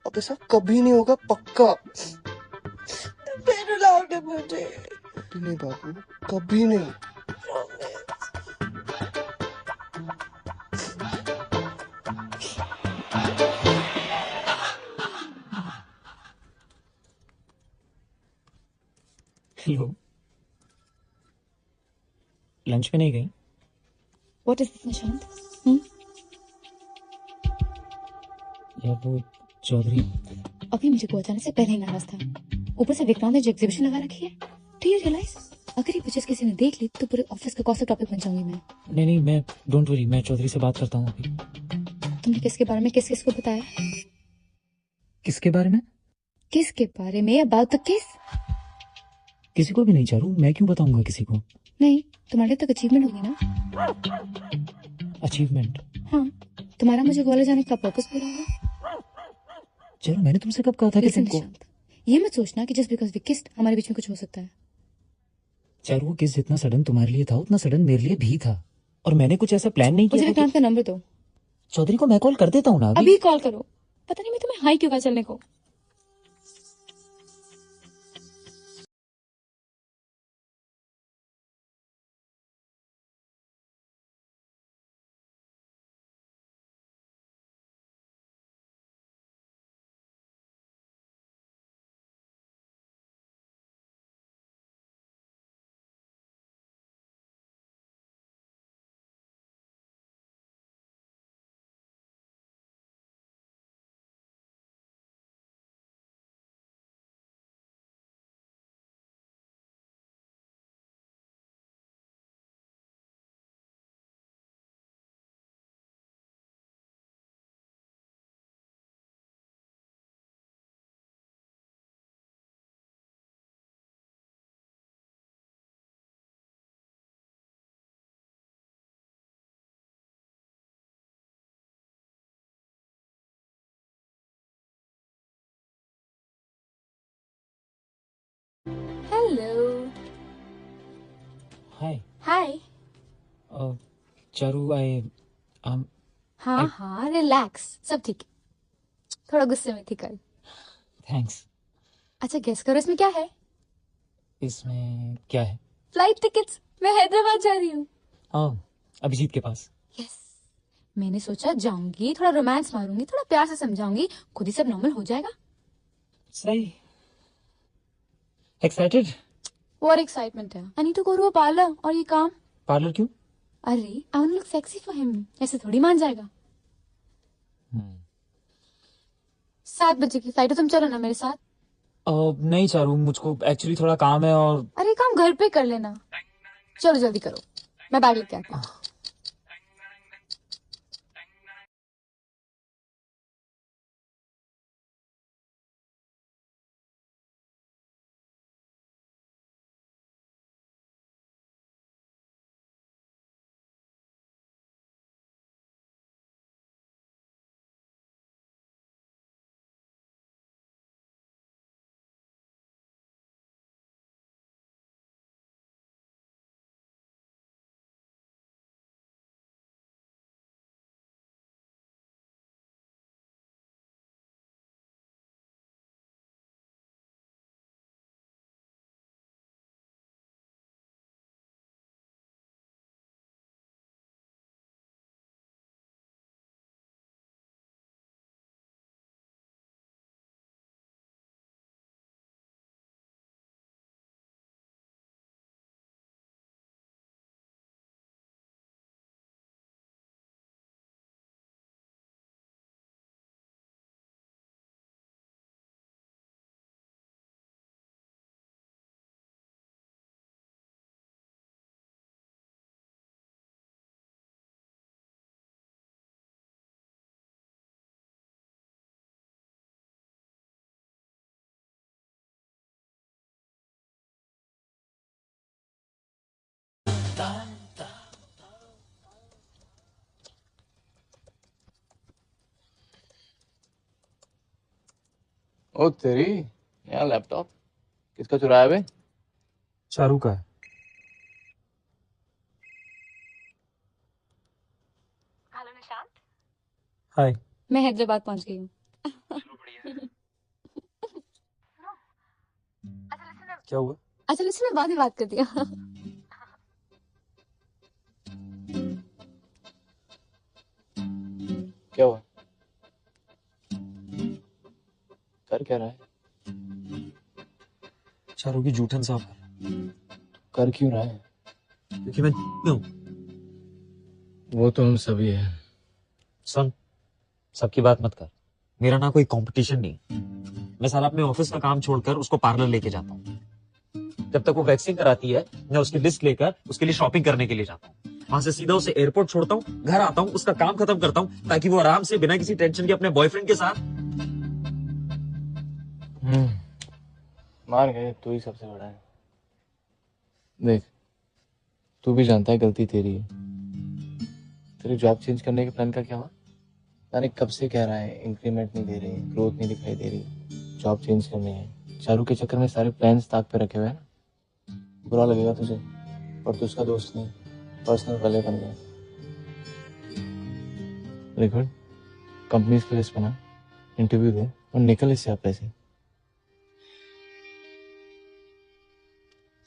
अब ऐसा कभी नहीं होगा, पक्का। तुम फिर रुलाओगे मुझे। कभी नहीं बाबू, कभी नहीं। हेलो, लंच पे नहीं गई? What is this Nishant? या वो चौधरी? अभी मुझे पहुंचाने से पहले ही नाराज था, ऊपर से विक्रांत ने जो एग्जीबिशन लगा रखी है। डू यू रियलाइज अगर ये पिक्चर्स किसी ने देख ली तो पूरे ऑफिस का गॉसिप टॉपिक बन जाऊंगी मैं। नहीं, मैं डोंट वरी, मैं चौधरी से बात करता हूँ अभी। तुमने किसके बारे में किस को बताया? किसके बारे में? किसके बारे में? अबाउट द किस? किसी को भी नहीं चारू, मैं क्यों बताऊंगा किसी को? नहीं, तुम्हारे तक अचीवमेंट होगी ना। अचीवमेंट? हाँ, तुम्हारा मुझे कॉलेज जाने का पर्पस पूरा होगा। चलो, मैंने तुमसे कब कहा था कि तुमको? ये मत सोचना कि जस्ट बिकॉज वी किस्ड हमारे बीच में कुछ हो सकता है। चारू, वो किस जितना सडन तुम्हारे लिए था उतना सडन मेरे लिए भी था, और मैंने कुछ ऐसा प्लान नहीं मुझे किया। विक्रांत का नंबर दो। चौधरी को मैं कॉल कर देता हूँ ना अभी कॉल करो। पता नहीं मैं तुम्हें हाई क्यों कहा चलने को। हेलो। हाय। हाय। चारू, हाँ, रिलैक्स, सब ठीक है। थोड़ा गुस्से में थी कल। थैंक्स। अच्छा, गेस करो इसमें क्या है? इसमें क्या है? Flight tickets. मैं हैदराबाद जा रही हूँ। हाँ, अभिजीत के पास। यस, मैंने सोचा जाऊंगी, थोड़ा रोमांस मारूंगी, थोड़ा प्यार से समझाऊंगी, खुद ही सब नॉर्मल हो जाएगा। सही। एक्साइटेड? और एक्साइटमेंट है। I need to go to a parlour. और ये काम? पार्लर क्यों? अरे I want to look sexy for him. ऐसे थोड़ी मान जाएगा। 7 बजे की फ्लाइट है, तुम चलो ना मेरे साथ। नहीं चारू, मुझको एक्चुअली थोड़ा काम है। और अरे काम घर पे कर लेना। चलो जल्दी करो, मैं बैग लेके आती हूँ। ओ तेरी, यहाँ लैपटॉप किसका चुराया बे? चारू का है। हेलो निशांत। हाय। मैं हैदराबाद पहुंच गई हूँ। क्या हुआ? अच्छा लिसन, बाद में बात कर दिया। क्या हुआ? कर क्या रहा है? चारू की जूठन साफ कर क्यों रहा है? क्योंकि मैं हूँ। वो तो हम सभी है। सुन, सबकी बात मत कर। मेरा ना कोई कंपटीशन नहीं। मैं सारा अपने ऑफिस का काम छोड़कर उसको पार्लर लेके जाता हूँ। जब तक वो वैक्सीन कराती है, मैं उसकी लिस्ट लेकर उसके लिए शॉपिंग करने के लिए जाता हूँ। वहां से सीधा उसे एयरपोर्ट छोड़ता हूँ, घर आता हूँ, उसका काम खत्म करता हूँ, ताकि वो आराम से बिना किसी टेंशन के अपने बॉयफ्रेंड के साथ। मान गए, तू ही सबसे बड़ा है। देख, तू भी जानता है गलती तेरी है। तेरे जॉब चेंज करने के प्लान का क्या हुआ? मैंने कब से कह रहा है, इंक्रीमेंट नहीं दे रही, ग्रोथ नहीं दिखाई दे रही, जॉब चेंज करनी है। चारू के चक्कर में सारे प्लान्स ताक पे रखे हुए हैं ना। बुरा लगेगा तुझे, पर तू उसका दोस्त नहीं, पर्सनल वाले बन गया। रिकॉर्ड कंपनीज की लिस्ट बना, इंटरव्यू दे और निकल इससे आप ऐसे।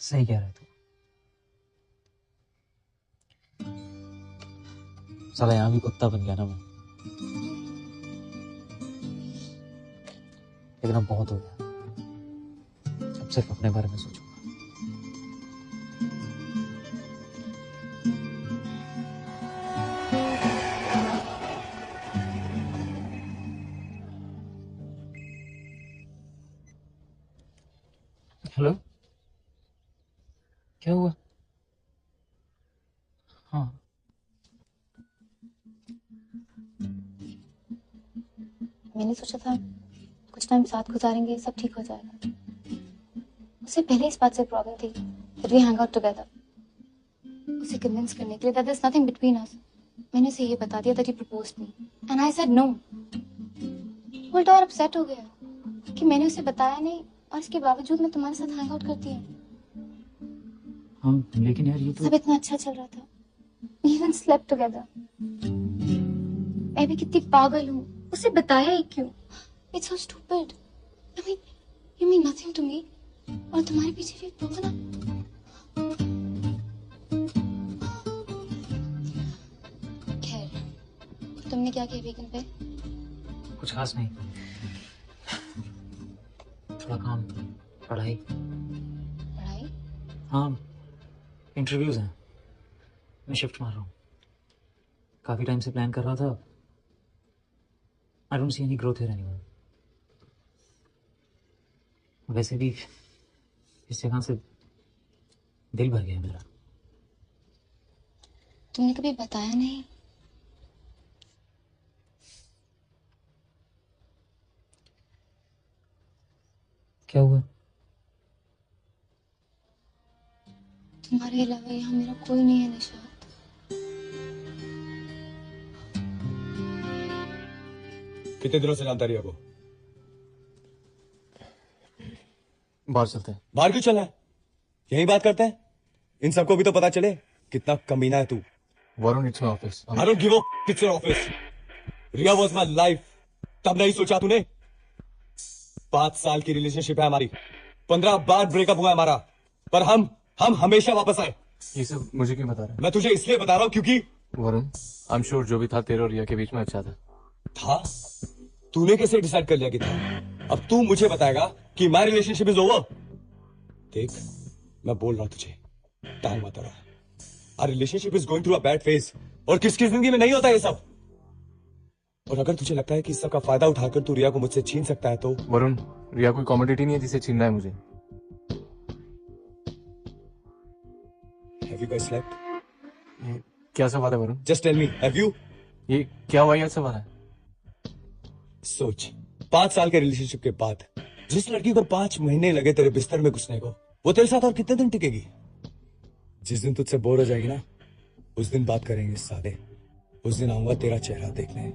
सही कह रहा है तू। साला यहाँ भी कुत्ता बन गया ना मैं। लेकिन अब बहुत हो गया। अब सिर्फ अपने बारे में सोचूंगा। हेलो, क्या हुआ? हाँ, मैंने सोचा था कुछ टाइम साथ गुजारेंगे, सब ठीक हो जाएगा। उसे पहले इस बात से प्रॉब्लम थी that we hang out together। उसे कन्विंस करने के लिए that there's nothing between us, मैंने उसे ये बता दिया that he proposed me and I said no। उल्टा और अपसेट हो गया कि मैंने उसे बताया नहीं और इसके बावजूद मैं तुम्हारे साथ हैंग आउट करती हूँ। हाँ, लेकिन यार ये तो सब इतना अच्छा चल रहा था। We even slept together। मैं भी कितनी पागल हूँ, उसे बताया ही क्यों? It's so stupid। I mean, you mean nothing to me और तुम्हारे पीछे भी broken up। खैर, तुमने क्या किया वीकेंड पे? कुछ खास नहीं, थोड़ा काम, पढ़ाई। पढ़ाई? हाँ, इंटरव्यूज हैं, मैं शिफ्ट मार रहा हूँ। काफी टाइम से प्लान कर रहा था। I don't see any growth here anymore. वैसे भी इस जगह से दिल भर गया मेरा। तुमने कभी बताया नहीं? क्या हुआ? तुम्हारे अलावा यहाँ मेरा कोई नहीं है निशाद। कितने दिनों से जानता रही है वो? बाहर चलते हैं। बाहर क्यों चला है? यही बात करते हैं। इन सबको भी तो पता चले कितना कमीना है तू। Varun, it's my office. I don't give a it's your office. रिया was my life. तब नहीं सोचा तूने? 5 साल की रिलेशनशिप है हमारी, 15 बार ब्रेकअप हुआ है हमारा, पर हम हमेशा वापस आए। ये सब मुझे क्यों बता रहा है? मैं तुझे इसलिए बता रहा हूँ क्योंकि वरुण, आई एम श्योर जो भी था तेरे और रिया के बीच में अच्छा था। तूने कैसे डिसाइड कर लिया कि था? अब तू मुझे बताएगा कि माय रिलेशनशिप इज ओवर। देख, मैं बोल रहा हूं तुझे, टाइम आता रहा। Our relationship is going through a bad phase, और किसकी जिंदगी में नहीं होता ये सब। और अगर तुझे लगता है कि इस सब का फायदा उठाकर तू रिया को मुझसे छीन सकता है तो वरुण, रिया कोई कॉमोडिटी नहीं है जिसे छीनना है मुझे। Have you guys slept? क्या सवाल है Varun? Just tell me, have you? ये क्या हुआ? सवाल है? सोच, 5 साल के रिलेशनशिप के बाद जिस लड़की को 5 महीने लगे तेरे बिस्तर में घुसने को, वो तेरे साथ और कितने दिन टिकेगी? जिस दिन तुझसे बोर हो जाएगी ना, उस दिन बात करेंगे साले। उस दिन आऊंगा तेरा चेहरा देखने।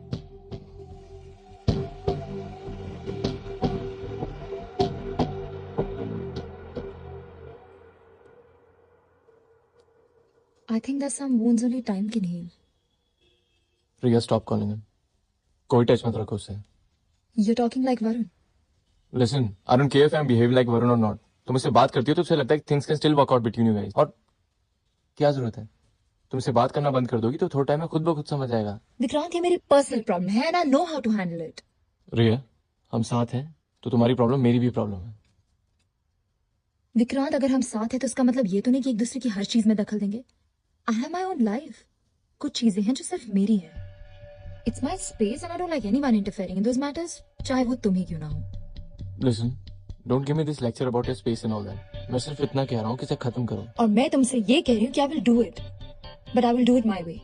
I think that some wounds only time can heal. Riya, stop calling him. कोई टच मत रखो उससे। You're talking like Varun. Listen, I don't care if I am behaving like Varun और नॉट। तुम इससे बात करती हो तो उसे लगता है कि things can still work out between you guys. और क्या जरूरत है? तुमसे बात करना बंद कर दोगी तो थोड़ा टाइम में खुद ब खुद समझ जाएगा। विक्रांत, ये मेरी पर्सनल प्रॉब्लम है and I know how to handle it. रिया, हम साथ हैं तो तुम्हारी प्रॉब्लम मेरी भी प्रॉब्लम है। विक्रांत, अगर हम साथ हैं तो इसका मतलब ये तो नहीं कि एक दूसरे की हर चीज में दखल देंगे। I have my own life. कुछ चीजें हैं जो सिर्फ मेरी हैं। It's my space and I don't like anyone interfering in those matters, चाहे वो तुम ही क्यों ना हो। Listen, don't give me this lecture about your space and all that. मैं सिर्फ इतना कह रहा हूँ कि इसे खत्म करो। और मैं तुमसे ये कह रही हूँ कि I will do it, but I will do it my way.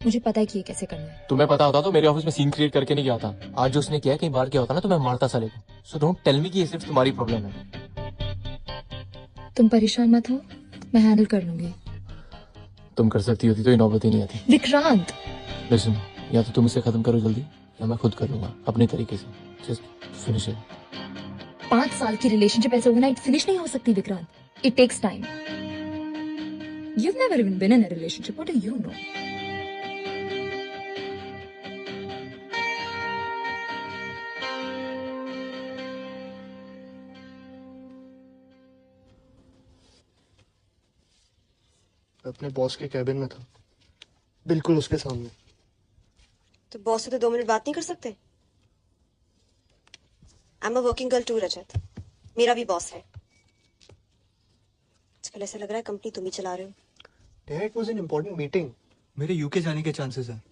मुझे पता है कि ये कैसे करना है। तुम्हें पता होता तो मेरे ऑफिस में सीन क्रिएट करके नहीं गया था। आज जो उसने किया, कहीं बार क्या होता ना तो मैं मारता साले को। सो डोंट टेल मी कि ये सिर्फ तुम्हारी प्रॉब्लम है। तुम परेशान मत हो, मैं हैंडल कर लूंगी। तुम कर सकती होती तो ये नौबत ही नहीं आती। विक्रांत, लिसन, या तो तुम इसे खत्म करो जल्दी, या मैं खुद कर लूंगा अपने तरीके से। Just finish it. 5 साल की रिलेशनशिप ऐसे ओवरनाइट फिनिश नहीं हो सकती Vikrant. It takes time. You've never even been in a relationship. What do you know? अपने बॉस के कैबिन में था, बिल्कुल उसके सामने। तो बॉस से तो 2 मिनट बात नहीं कर सकते? I am a working girl to Rajat, मेरा भी बॉस है। आजकल ऐसा लग रहा है कंपनी तुम ही चला रहे हो। It was an important meeting. मेरे यूके जाने के चांसेस हैं।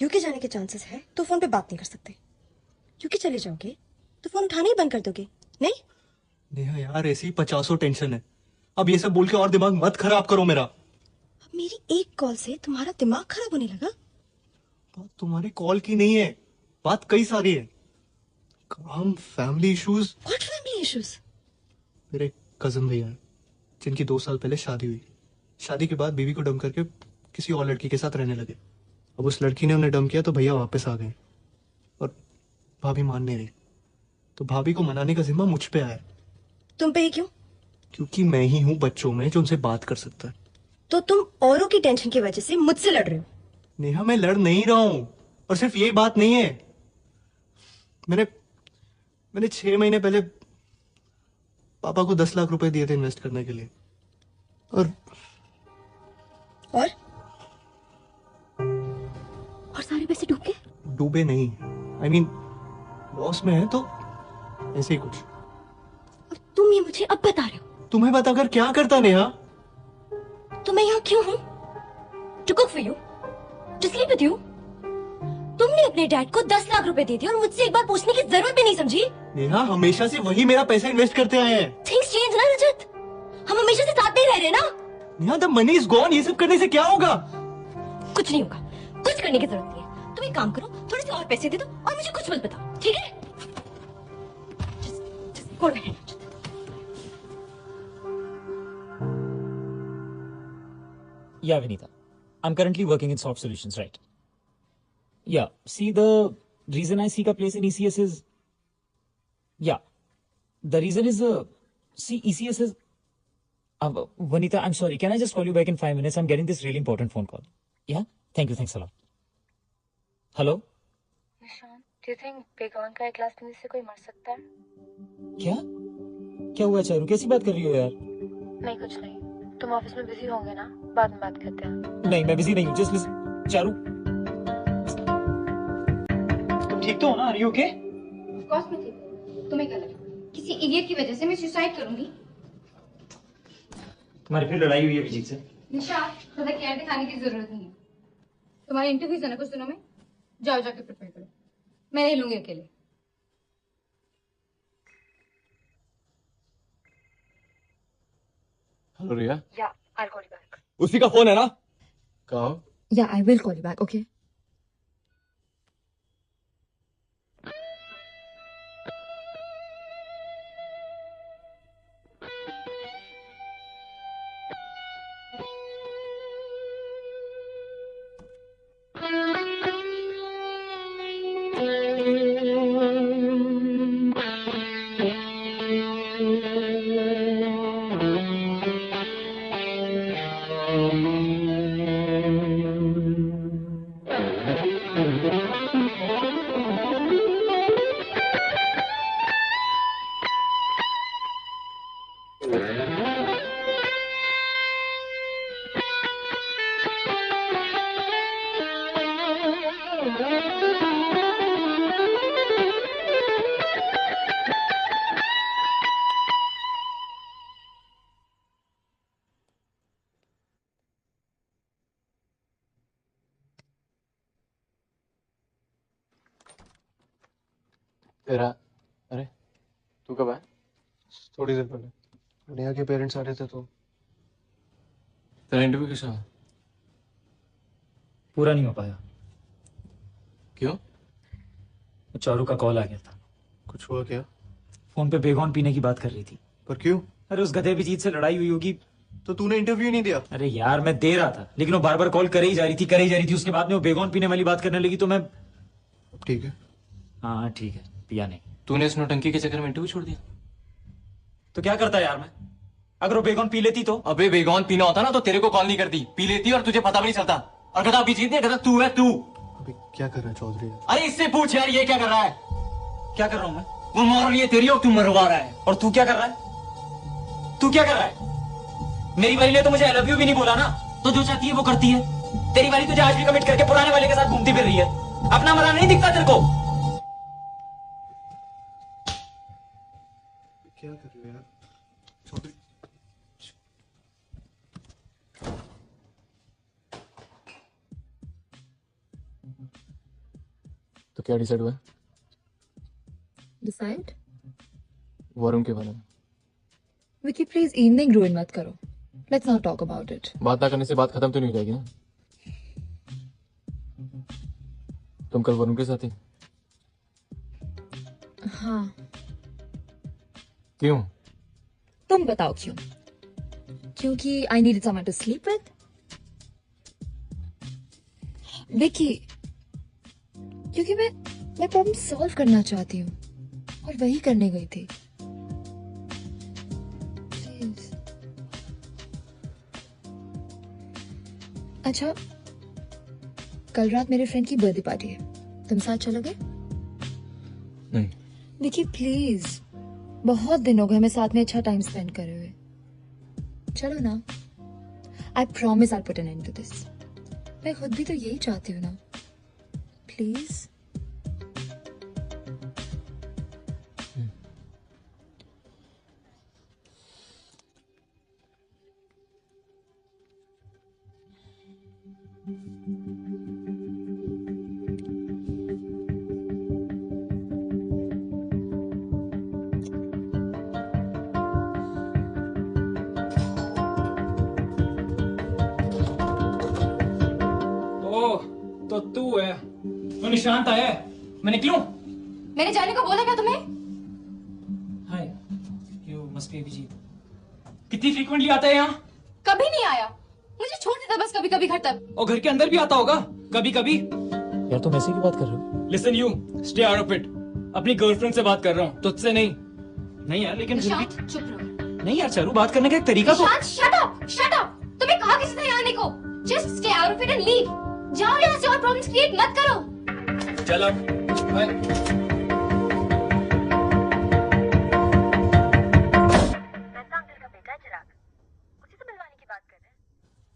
यूके जाने के चांसेस है तो फोन पे बात नहीं कर सकते। यूके चले जाओगे तो फोन उठाना ही बंद कर दोगे, नहीं? नेहा यार, ऐसी 50 टेंशन है। अब ये सब बोल के और दिमाग मत खराब करो मेरा। अब मेरी एक कॉल से तुम्हारा दिमाग खराब होने लगा? बात तुम्हारी कॉल की नहीं है, बात कई सारी है। काम, family issues. What family issues? मेरे कजन भैया हैं, जिनकी 2 साल पहले शादी हुई। शादी के बाद बीवी को डम करके किसी और लड़की के साथ रहने लगे। अब उस लड़की ने उन्हें डम किया तो भैया वापस आ गए, और भाभी मान नहीं रही, तो भाभी को मनाने का जिम्मा मुझ पे आया। तुम पे ही क्यों? क्योंकि मैं ही हूँ बच्चों में जो उनसे बात कर सकता है। तो तुम औरों की टेंशन की वजह से मुझसे लड़ रहे हो? नेहा, मैं लड़ नहीं रहा हूं, और सिर्फ ये बात नहीं है। मैंने 6 महीने पहले पापा को 10 लाख रुपए दिए थे इन्वेस्ट करने के लिए, और और सारे पैसे डूब गए? डूबे नहीं, आई मीन लॉस में है तो ऐसे ही कुछ। और तुम ये मुझे अब बता रहे हो? तुम्हें बताकर क्या करता नेहा? तो मैं यहाँ क्यों हूँ? To cook for you, to sleep with you. तुमने अपने डैड को 10 लाख रुपए दे दिए और मुझसे एक बार पूछने की जरूरत भी नहीं समझी। नेहा हमेशा से वही मेरा पैसा इन्वेस्ट करते आए हैं। थिंग्स चेंज ना रजत, हम हमेशा से साथ नहीं रह रहे ना। Neha the money is gone, ये सब करने से क्या होगा? कुछ नहीं होगा, कुछ करने की जरूरत नहीं है। तुम एक काम करो, थोड़े से और पैसे दे दो और मुझे कुछ मत बताओ, ठीक है? Just go ahead. Yeah, Vinita. I'm currently working in Soft Solutions, right? Yeah. See, the reason I seek a place in ECS is, yeah, the reason is, see, ECS is, Vanita, I'm sorry. Can I just call you back in 5 minutes? I'm getting this really important phone call. Yeah? Thank you. Thanks a lot. Hello? Nishant, do you think बेगौन का एक लास्ट मिनट से कोई मर सकता है? क्या? क्या हुआ चारू? कैसी बात कर रही हो यार? नहीं, कुछ नहीं। तुम ऑफिस में बिजी होंगे ना, बाद में बात करते हैं। नहीं, मैं बिजी नहीं हूँ। Just listen. चारू? तुम ठीक तो हो ना? Are you okay? Of course मैं ठीक हूँ। तुम्हें क्या लगा? किसी इडियट की वजह से मैं सुसाइड करूंगी? तुम्हारी फिर लड़ाई हुई है अभिजीत से? निशांत, ज्यादा केयर दिखाने की जरूरत नहीं है। तुम्हारे इंटरव्यूज है ना कुछ दिनों में, जाओ जाके प्रिपेयर करो। मैं रह लूंगी अकेले। Hello Riya. Yeah, I'll call you back. उसी का फोन है ना? कहो। Yeah, I will call you back, okay? तेरा, अरे तू कब आया? थोड़ी देर पहले नेहा के पेरेंट्स आ रहे थे तो। तेरा इंटरव्यू कैसा हुआ? पूरा नहीं हो पाया। क्यों? चारू का कॉल आ गया था। कुछ हुआ क्या? फोन पे बेगौन पीने की बात कर रही थी। पर क्यों? अरे उस गधे अभिजीत से लड़ाई हुई होगी। तो तूने इंटरव्यू नहीं दिया? अरे यार मैं दे रहा था, लेकिन वो बार बार कॉल करे ही जा रही थी। उसके बाद में वो बेगौन पीने वाली बात करने लगी तो मैं। ठीक है। हाँ ठीक है, पिया नहीं। तूने इस नौटंकी के चक्कर में इंटरव्यू छोड़ दिया? तो क्या करता यार मैं? अगर वो बेगौन पी लेती तो? अबे बेगौन पीना होता ना तो तेरे को कॉल नहीं करती, पी लेती और तुझे पता भी नहीं चलता। और गधा अभिजीत नहीं, गधा तू है तू। अभी क्या कर रहा है चौधरी? अरे इससे पूछ यार, ये क्या कर रहा है? क्या कर रहा हूँ मैं? वो मार लिए तेरी और तू मरवा रहा है। और तू क्या कर रहा है? तू क्या कर रहा है? मेरी वाली ने तो मुझे आई लव यू भी नहीं बोला ना। तो जो चाहती है वो करती है। तेरी वाली तुझे आज भी कमिट करके पुराने वाले के साथ घूमती फिर रही है। अपना मजा नहीं दिखता तेरे को? क्या कर रहे हो यार चौधरी? तो क्या डिसाइड हुआ? डिसाइड? वरुण के बारे में। विकी प्लीज इवनिंग रूइन मत करो। Let's not talk about it. बात ना करने से बात खत्म तो नहीं हो जाएगी ना? तुम कल वरुण के साथ थी? हाँ। क्यों? तुम बताओ क्यों? क्योंकि I needed someone to sleep with. Vicky, क्योंकि मैं प्रॉब्लम सॉल्व करना चाहती हूँ और वही करने गई थी। Please. अच्छा, कल रात मेरे फ्रेंड की बर्थडे पार्टी है, तुम साथ चलोगे? नहीं। विकी प्लीज, बहुत दिन हो गए हमें साथ में अच्छा टाइम स्पेंड करे हुए। चलो ना। I promise I put an end to this. मैं खुद भी तो यही चाहती हूँ ना। प्लीज। ओह, तो तू है। तो निशांत आया है। मैं निकलूं? मैंने जाने को बोला क्या तुम्हें? हाय, यू मस्ट बी अभिजीत। कितनी फ्रीक्वेंटली आता है यहाँ? कभी नहीं आया। मुझे छोड़ देता बस कभी कभी घर तक। और घर के अंदर भी आता होगा कभी कभी। यार तुम ऐसे की बात कर रहे हो? Listen you, stay out of it. अपनी गर्लफ्रेंड से बात कर रहा हूँ, तुझसे नहीं। नहीं यार, लेकिन फिर भी निशांत चुप रहो। नहीं यार, चारू बात करने का एक तरीका तो। Nishant shut up, shut up. तुम्हें कहा किसी ने आने को? Just stay out of it and leave. जाओ यहाँ से और प्रॉब्लम्स क्रिएट मत करो। चल अब बाय।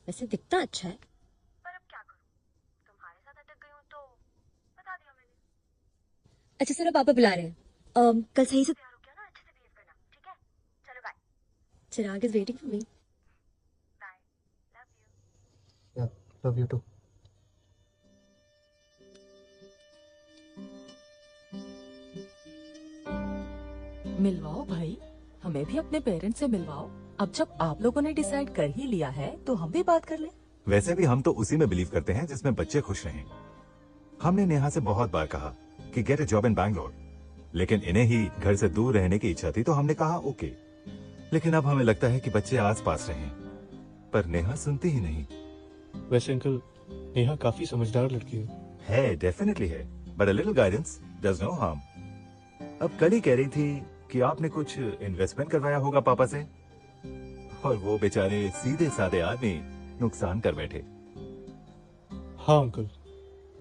वैसे दिखता अच्छा है। अच्छा सर, पापा बुला रहे हैं। कल सही से तैयार हो गया ना, अच्छे से बिहेव करना, ठीक है? चलो bye. Chirag is waiting for me. Bye, love you. Love you too. मिलवाओ भाई, हमें भी अपने पेरेंट्स से मिलवाओ। अब जब आप लोगों ने डिसाइड कर ही लिया है तो हम भी बात कर ले। वैसे भी हम तो उसी में बिलीव करते हैं जिसमें बच्चे खुश रहें। हमने नेहा से बहुत बार कहा कि get a job in Bangalore, लेकिन इन्हें ही घर से दूर रहने की इच्छा थी तो हमने कहा ओके। लेकिन अब हमें लगता है कि बच्चे आस पास रहें, पर नेहा सुनती ही नहीं। वैसे अंकल, नेहा काफी समझदार लड़की है, डेफिनेटली है, but a little guidance does no harm. अब कल ही कह रही थी कि आपने कुछ इन्वेस्टमेंट करवाया होगा पापा से, और वो बेचारे सीधे साधे आदमी नुकसान कर बैठे। हाँ अंकल,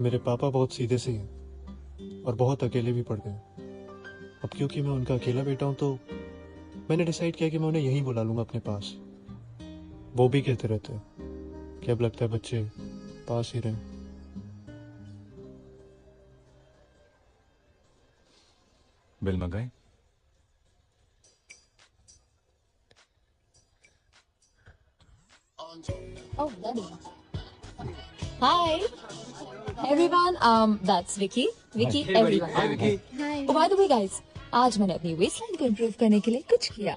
मेरे पापा बहुत सीधे से हैं और बहुत अकेले भी पड़ गए। अब क्योंकि मैं उनका अकेला बेटा हूं तो मैंने डिसाइड किया कि मैं उन्हें यहीं बुला लूंगा अपने पास। वो भी कहते रहते हैं कि अब लगता है बच्चे पास ही रहें। बिल मंगाए? Oh, buddy. Hi, everyone. That's Vicky. Vicky, Hey, buddy. everyone. Hi, Vicky. Hi. Oh, by the way, guys, आज मैंने अपनी वेस्टलाइन को इम्प्रूव करने के लिए कुछ किया।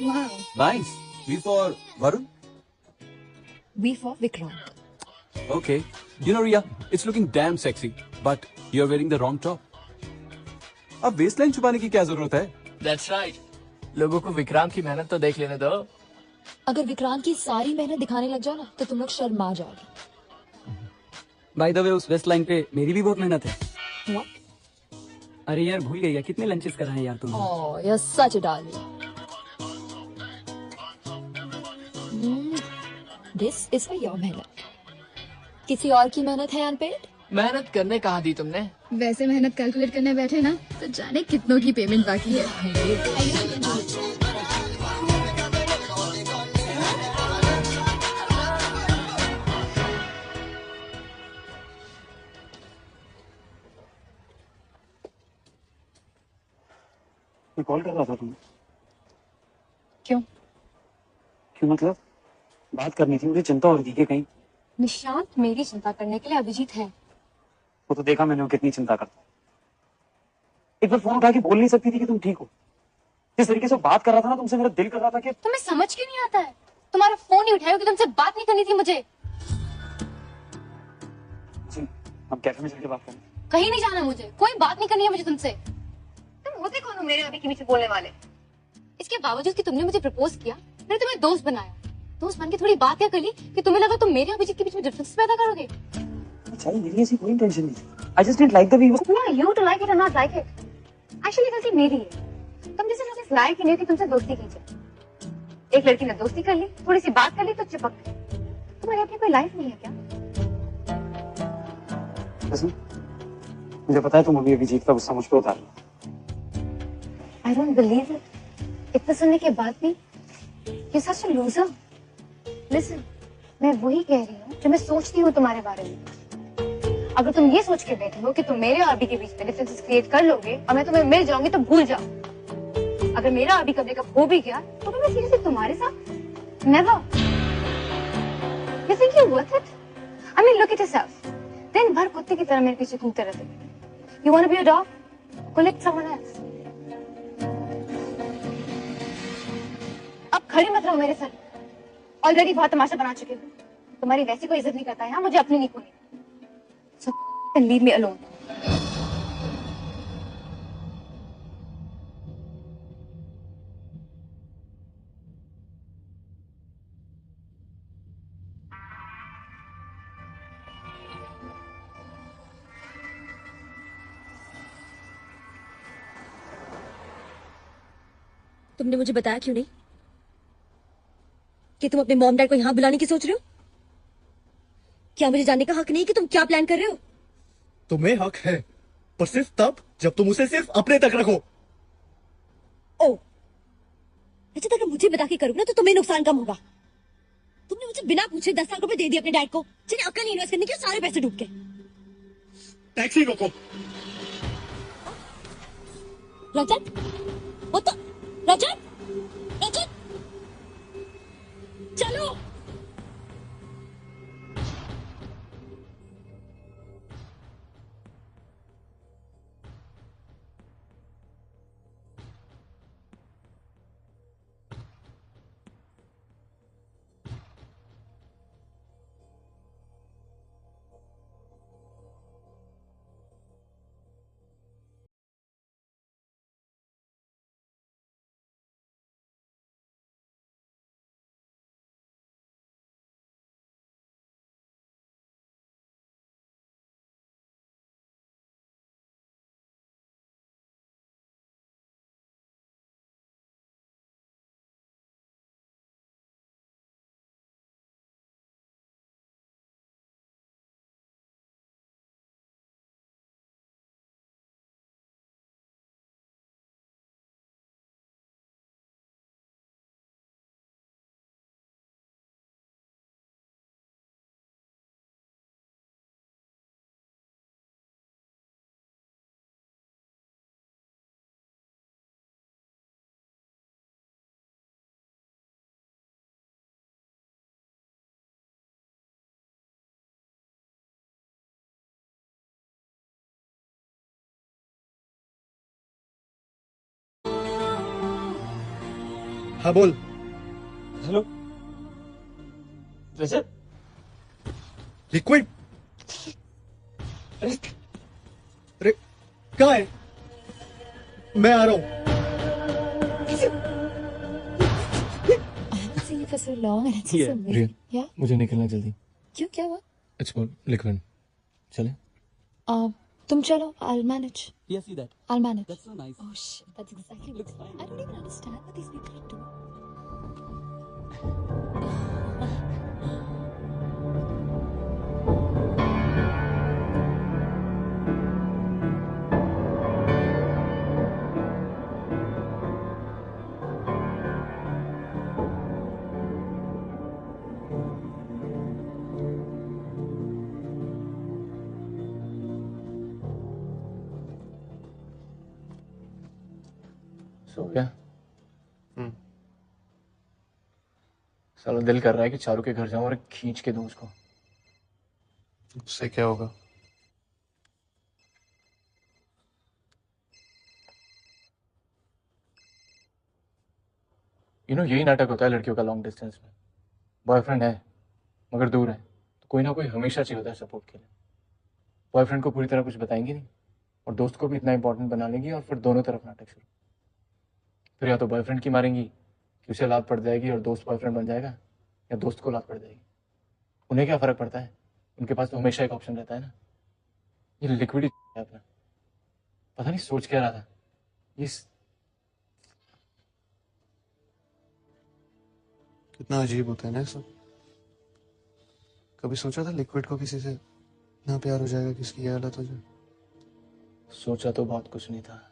Wow. Nice. V for Varun? V for Vikrant. Okay. You know, Ria, it's looking damn sexy, but you're wearing the wrong top. अब वेस्टलाइन छुपाने की क्या जरूरत है? That's right. लोगों को विक्रांत की मेहनत तो देख लेने दो। अगर विक्रांत की सारी मेहनत दिखाने लग जाओ ना तो तुम लोग शर्मा जाओगे। बाय द वे, उस वेस्ट लाइन पे मेरी भी बहुत मेहनत है। What? अरे यार, भूल गई, कितने लंचेस कराए यार तुमने। Oh, you're such a darling. This is for your मेहनत। किसी और की मेहनत है अनपेड? मेहनत करने कहाँ दी तुमने? वैसे मेहनत कैलकुलेट करने बैठे ना तो जाने कितनों की पेमेंट बाकी है। मैं कॉल कर रहा था तुम्हें। क्यों? क्यों मतलब? बात करनी थी, मुझे चिंता हो रही थी कि कहीं। निशांत मेरी चिंता करने के लिए अभिजीत है। वो तो देखा मैंने, वो कितनी चिंता करता है। एक बार फोन उठा के बोल नहीं सकती थी कि तुम ठीक हो? जिस तरीके से बात कर रहा था ना तुमसे, मेरा दिल कर रहा था कि तुम्हें समझ क्यों नहीं आता है? तुम्हारा फोन नहीं उठाया कि तुमसे बात नहीं करनी थी मुझे। हम कैफे में चल के बात करें। कहीं नहीं जाना मुझे, कोई बात नहीं करनी है मुझे तुमसे। तुम होते कौन हो मेरे अभी के पीछे बोलने वाले? इसके बावजूद कि तुमने मुझे प्रपोज किया, मैंने तुम्हें दोस्त बनाया। दोस्त बन के थोड़ी बात क्या कर ली कि तुम्हें लगा तुम मेरे अभिजीत के बीच में डिफरेंस पैदा करोगे। अच्छा, मेरी ऐसी कोई इंटेंशन नहीं थी। I just didn't like the view. No, you to like it or not like it. Actually गलती मेरी है। तुम जैसे लोग इस लायक ही नहीं कि तुमसे दोस्ती की जाए। एक लड़की ने दोस्ती कर ली, थोड़ी सी बात कर ली तो चिपक गई। तुम्हारी अपनी कोई लाइफ नहीं है क्या? मुझे पता है तुम अभी अभिजीत का गुस्सा मुझ पर उतार रही। I don't believe it. इतना सुनने के बाद भी you're such a loser. Listen, मैं वही कह रही हूँ जो मैं सोचती हूँ तुम्हारे बारे में। अगर तुम ये सोच के बैठे हो कि तुम मेरे और अभी के बीच में डिफरेंसेस क्रिएट कर लोगे और मैं तुम्हें मिल जाऊंगी तो भूल जाओ। अगर मेरा अभी का ब्रेकअप हो भी गया तो मैं सीरियसली तुम्हारे साथ never. You think you worth it? I mean look at yourself. दिन भर कुत्ते की तरह मेरे पीछे घूमते रहते हो। You want to be a dog? Go let someone else. अब खड़े मत रहो मेरे सर। ऑलरेडी बहुत तमाशा बना चुके हो। तुम्हारी वैसी कोई इज्जत नहीं करता है, हाँ? मुझे अपनी नहीं खोनी। So and leave me alone. तुमने मुझे बताया क्यों नहीं कि तुम अपने मॉम डैड को यहाँ बुलाने की सोच रहे हो? क्या मुझे जानने का हक नहीं कि तुम क्या प्लान कर रहे हो? तुम्हें हक है, पर सिर्फ तब जब तुम उसे सिर्फ अपने तक रखो। ओ, अच्छा, अगर मुझे बता के करोगे ना तो तुम्हें नुकसान कम होगा। तुमने मुझे बिना पूछे 10 लाख रुपए दे दिए अपने डैड को, जिन्हें अक्ल नहीं इन्वेस्ट करने के, सारे पैसे डूब गए। टैक्सी रोको। रजत, वो तो रजत, रजत, चलो। हाँ बोल। हेलो रजत। लिक्विड? अरे कहाँ है? मैं आ रहा हूँ। Seen you for so long and it's so weird. Riya, Yeah? मुझे निकलना जल्दी। क्यों, क्या हुआ? It's for liquid. चले? तुम चलो, I'll manage. Yeah, see that. I'll manage. That's so nice. Oh shit, that's exactly what I don't even understand what these people are doing. सो क्या? साला दिल कर रहा है कि चारू के घर जाऊं और खींच के दूं उसको। उससे क्या होगा? यही नाटक होता है लड़कियों का लॉन्ग डिस्टेंस में। बॉयफ्रेंड है मगर दूर है, तो कोई ना कोई हमेशा चाहिए होता है सपोर्ट के लिए। बॉयफ्रेंड को पूरी तरह कुछ बताएंगी नहीं और दोस्त को भी इतना इंपॉर्टेंट बना लेंगी और फिर दोनों तरफ नाटक शुरू। फिर या तो बॉयफ्रेंड की मारेंगी कि उसे लात पड़ जाएगी और दोस्त बॉयफ्रेंड बन जाएगा, या दोस्त को लात पड़ जाएगी। उन्हें क्या फर्क पड़ता है? उनके पास तो हमेशा एक ऑप्शन रहता है ना। ये लिक्विड है अपना। पता नहीं सोच क्या रहा था। कितना अजीब होता है ना सब। कभी सोचा था लिक्विड को किसी से इतना प्यार हो जाएगा कि इसकी ये हालत हो जाए? सोचा तो बहुत कुछ नहीं था।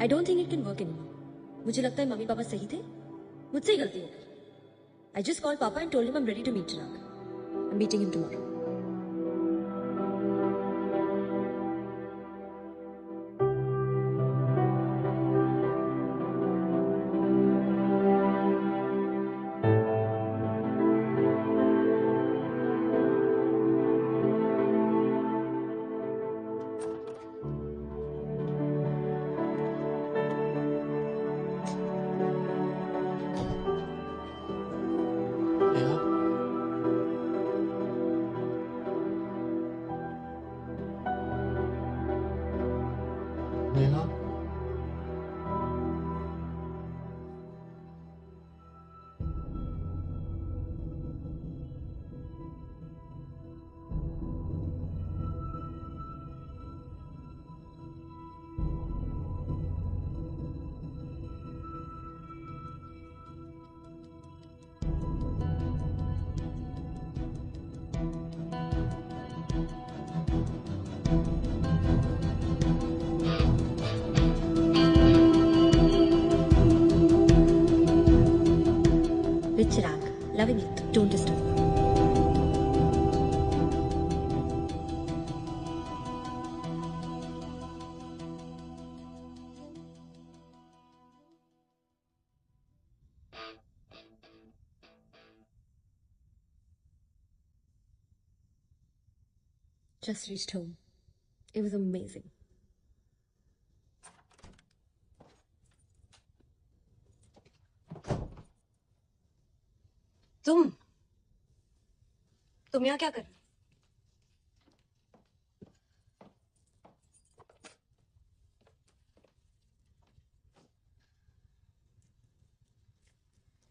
आई don't think it can work anymore. मुझे लगता है मम्मी पापा सही थे, मुझसे ही गलती हो गई। आई जस्ट कॉल पापा and told him I am ready to meet Chirag. I am meeting him tomorrow. Neha, With Chirag, loving it. Don't disturb. Just reached home. It was amazing. तुम यहाँ क्या कर रहे हो?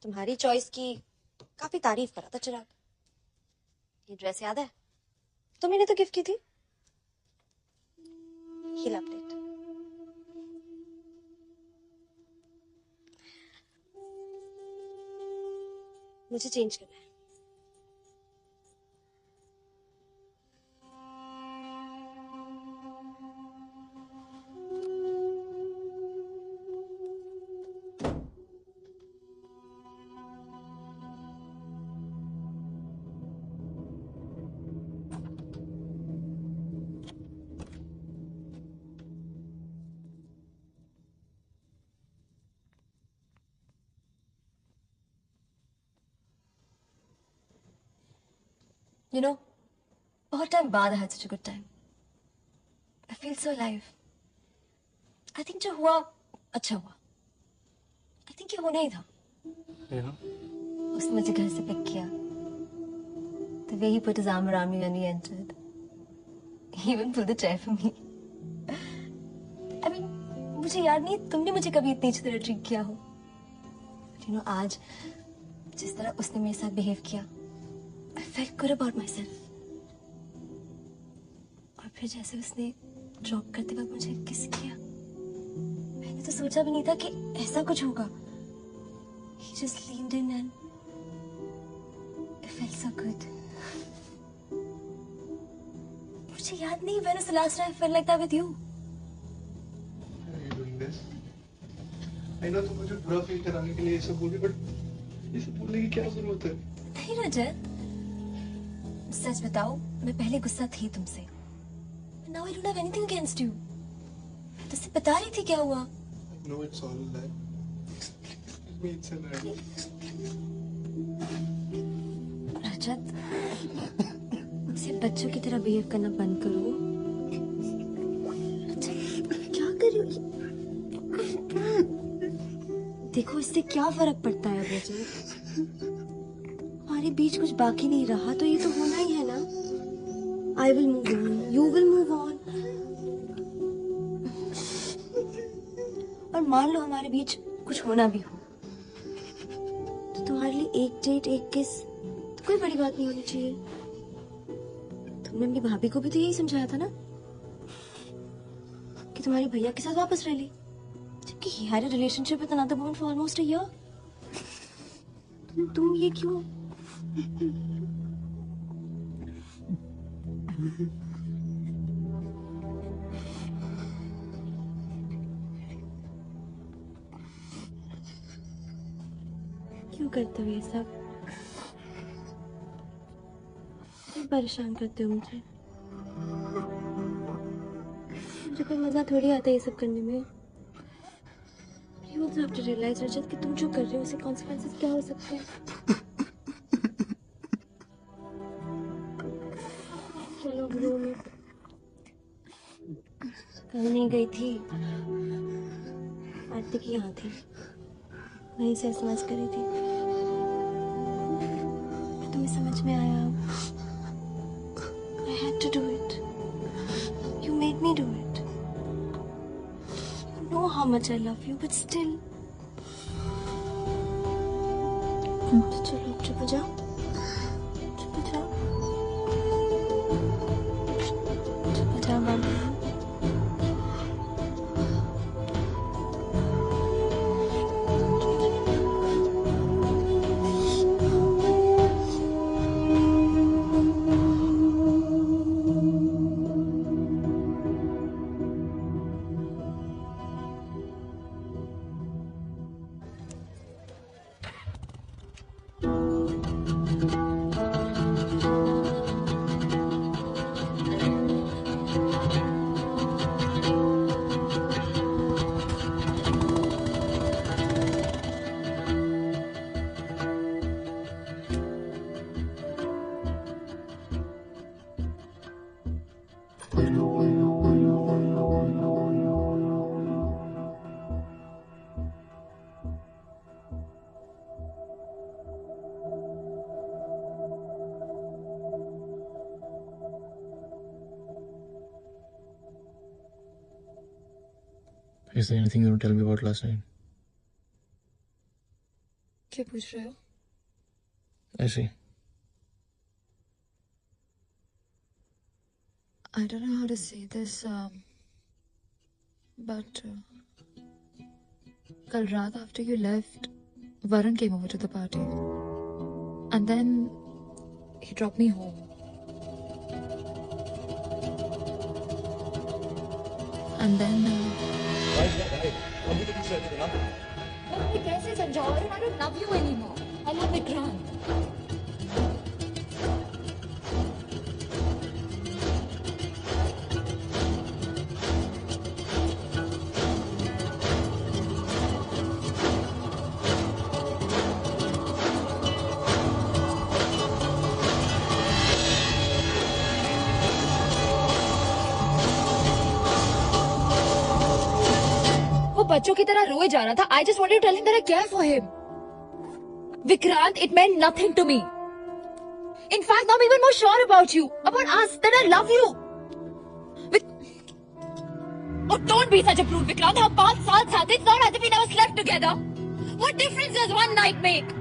तुम्हारी चॉइस की काफी तारीफ करा था चिराग। ये ड्रेस याद है? तुमने तो गिफ्ट की थी। He'll update. मुझे चेंज करना है। You know, बहुत टाइम बाद I had such a good time. I feel so alive. I think जो हुआ अच्छा हुआ. I think ये होना ही था. नेहा, उसने मुझे घर से पिक किया. The way he put his arm around me when we entered. He even pulled the chair for me. I mean, मुझे याद नहीं तुमने मुझे कभी इतनी अच्छी तरह ट्रीट किया हो. But you know, आज जिस तरह उसने मेरे साथ बिहेव किया, I felt good about myself. और फिर जैसे उसने ड्रॉप करते वक्त मुझे किस किया, मैंने तो सोचा भी नहीं था कि ऐसा कुछ होगा. He just leaned in and it felt so good. मुझे याद नहीं when was the last time I felt like that with you. Why are you doing this? I know तुम मुझे बुरा फील कराने के लिए ये सब बोल रही, but ये सब बोलने की क्या जरूरत है? नहीं रजत, सच बताओ मैं पहले गुस्सा थी तुमसे. Now I don't have anything against you. मैं तुझसे बता रही थी क्या हुआ. I know it's all a lie. Me it's a lie. रजत, मुझसे बच्चों की तरह बिहेव करना बंद करो. रजत, क्या कर रही हो? देखो इससे क्या फर्क पड़ता है रजत. हमारे बीच कुछ बाकी नहीं रहा तो ये तो होना ही है ना. I will move on. You will move on. और मान लो हमारे बीच कुछ होना भी हो तो तुम्हारे लिए एक डेट एक किस तो कोई बड़ी बात नहीं होनी चाहिए. तुमने अपनी भाभी को भी तो यही समझाया था ना कि तुम्हारे भैया के साथ वापस रह ली, जबकि he had a relationship with another woman for almost a year. तुम ये क्यों? क्यों करते हो ये सब? क्यों परेशान करते हो मुझे? मुझे कोई मजा थोड़ी आता है ये सब करने में। You also have to realize, रजत, कि तुम जो कर रहे हो उसके consequences क्या हो सकते हैं। चलो रो मत। कल नहीं गई थी, आरती की यहाँ थी, वहीं से एसएमएस करी थी। तुम्हें समझ में आया? I had to do it. You made me do it. You know how much I love you, but still. तो चलो चुप हो जाओ, चुप हो जाओ, चुप हो जाओ बाबू। Is there anything you want to tell me about last night? क्या पूछ रहे हो? ऐसे ही। I don't know how to say this, but kal raat after you left, Varun came over to the party, and then he dropped me home. And then मैं कैसे समझाऊं? I don't love you anymore. I love Vikrant. वो बच्चों की तरह रोए जा रहा था. I just wanted to tell him that I care for him. Vikrant, it meant nothing to me. In fact, now I'm even more sure about you, about us, that I love you. Oh, don't be such a prude, Vikrant. हम 5 साल साथ थे. It's not as if we never slept together. What difference does one night make?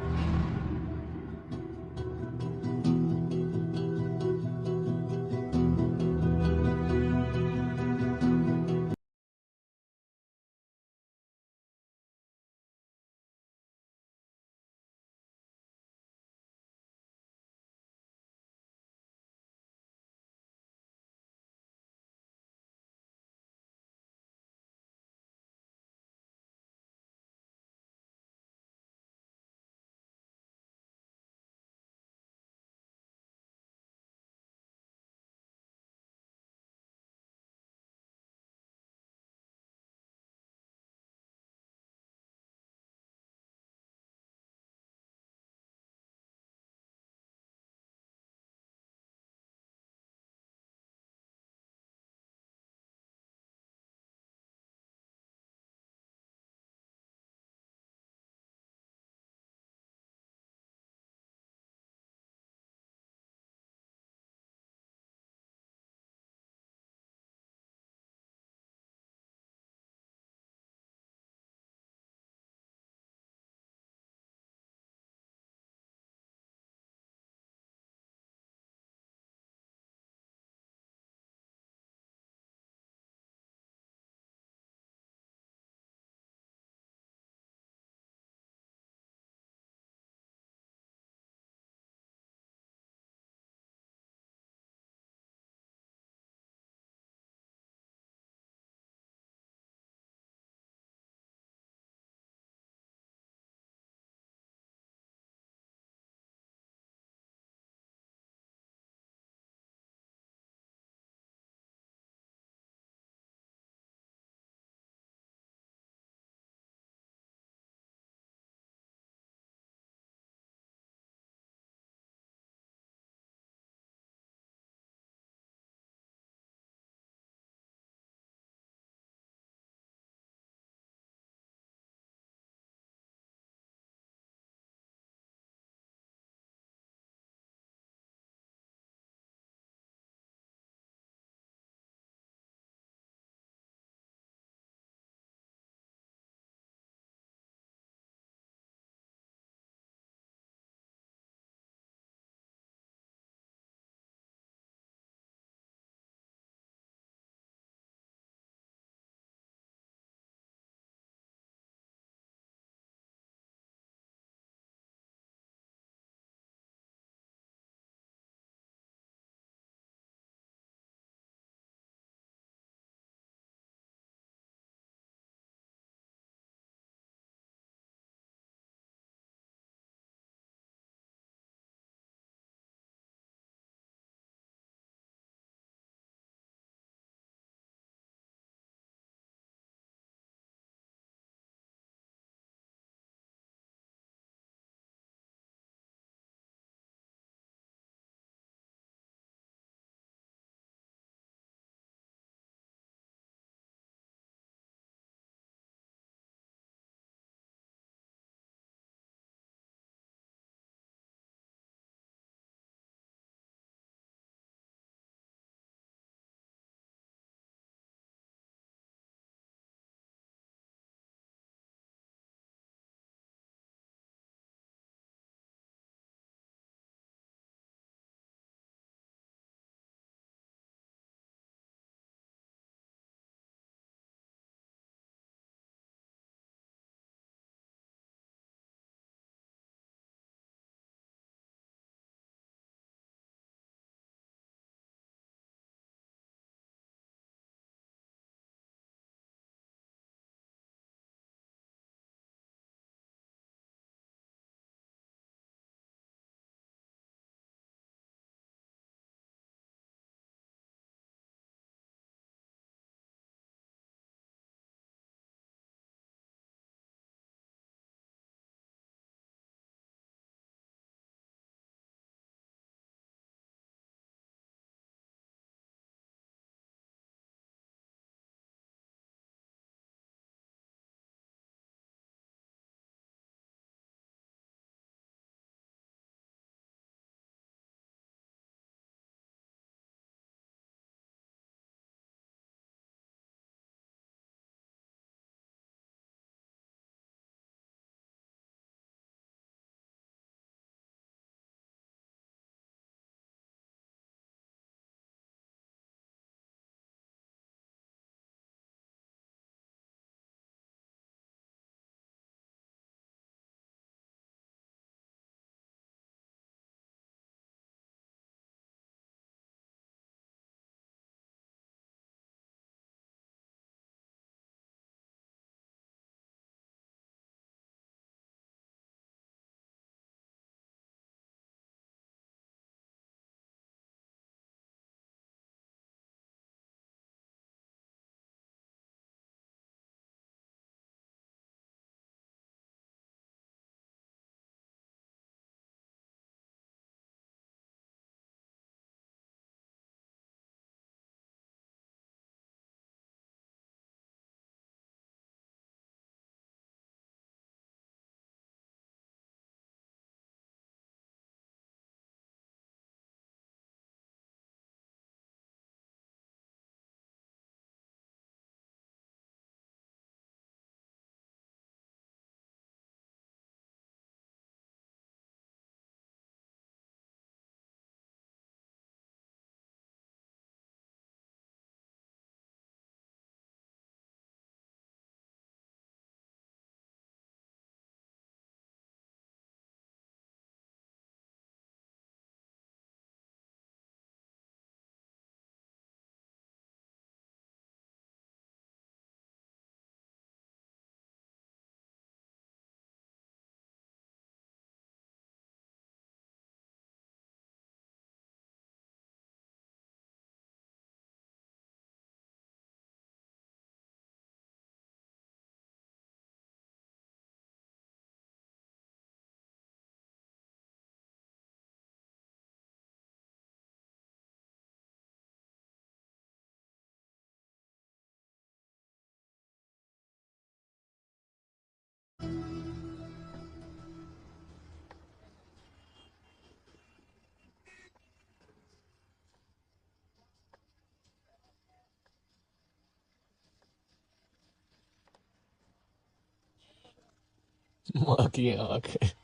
माँ की आँख है।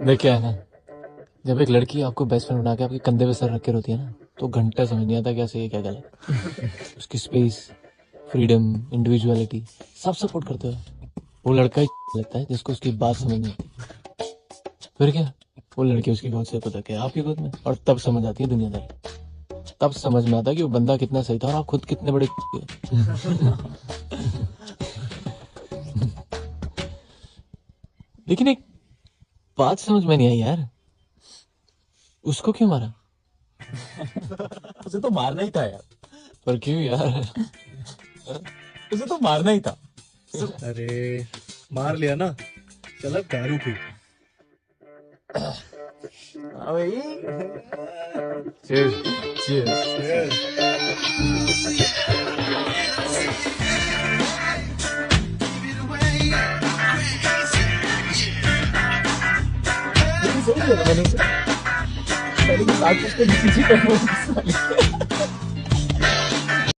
देखिए है ना, जब एक लड़की आपको बेस्ट फ्रेंड बना के आपके कंधे पे सर रख के रोती है ना, तो घंटा समझ नहीं आता क्या सही है क्या गलत। उसकी स्पेस, फ्रीडम, इंडिविजुअलिटी सब सपोर्ट करते हो। वो लड़का ही लगता है जिसको उसकी बात समझ नहीं आती। फिर क्या, वो लड़की उसकी गोद से पता क्या आपकी गोद में, और तब समझ आती है दुनियादारी। तब समझ में आता है कि वो बंदा कितना सही था और आप खुद कितने बड़े लेकिन एक बात समझ में नहीं आई यार, उसको क्यों मारा? उसे तो मारना ही था यार। पर क्यों यार? उसे तो मारना ही था। अरे मार लिया ना, चल अब दारू पी। Cheers. Cheers. मैंने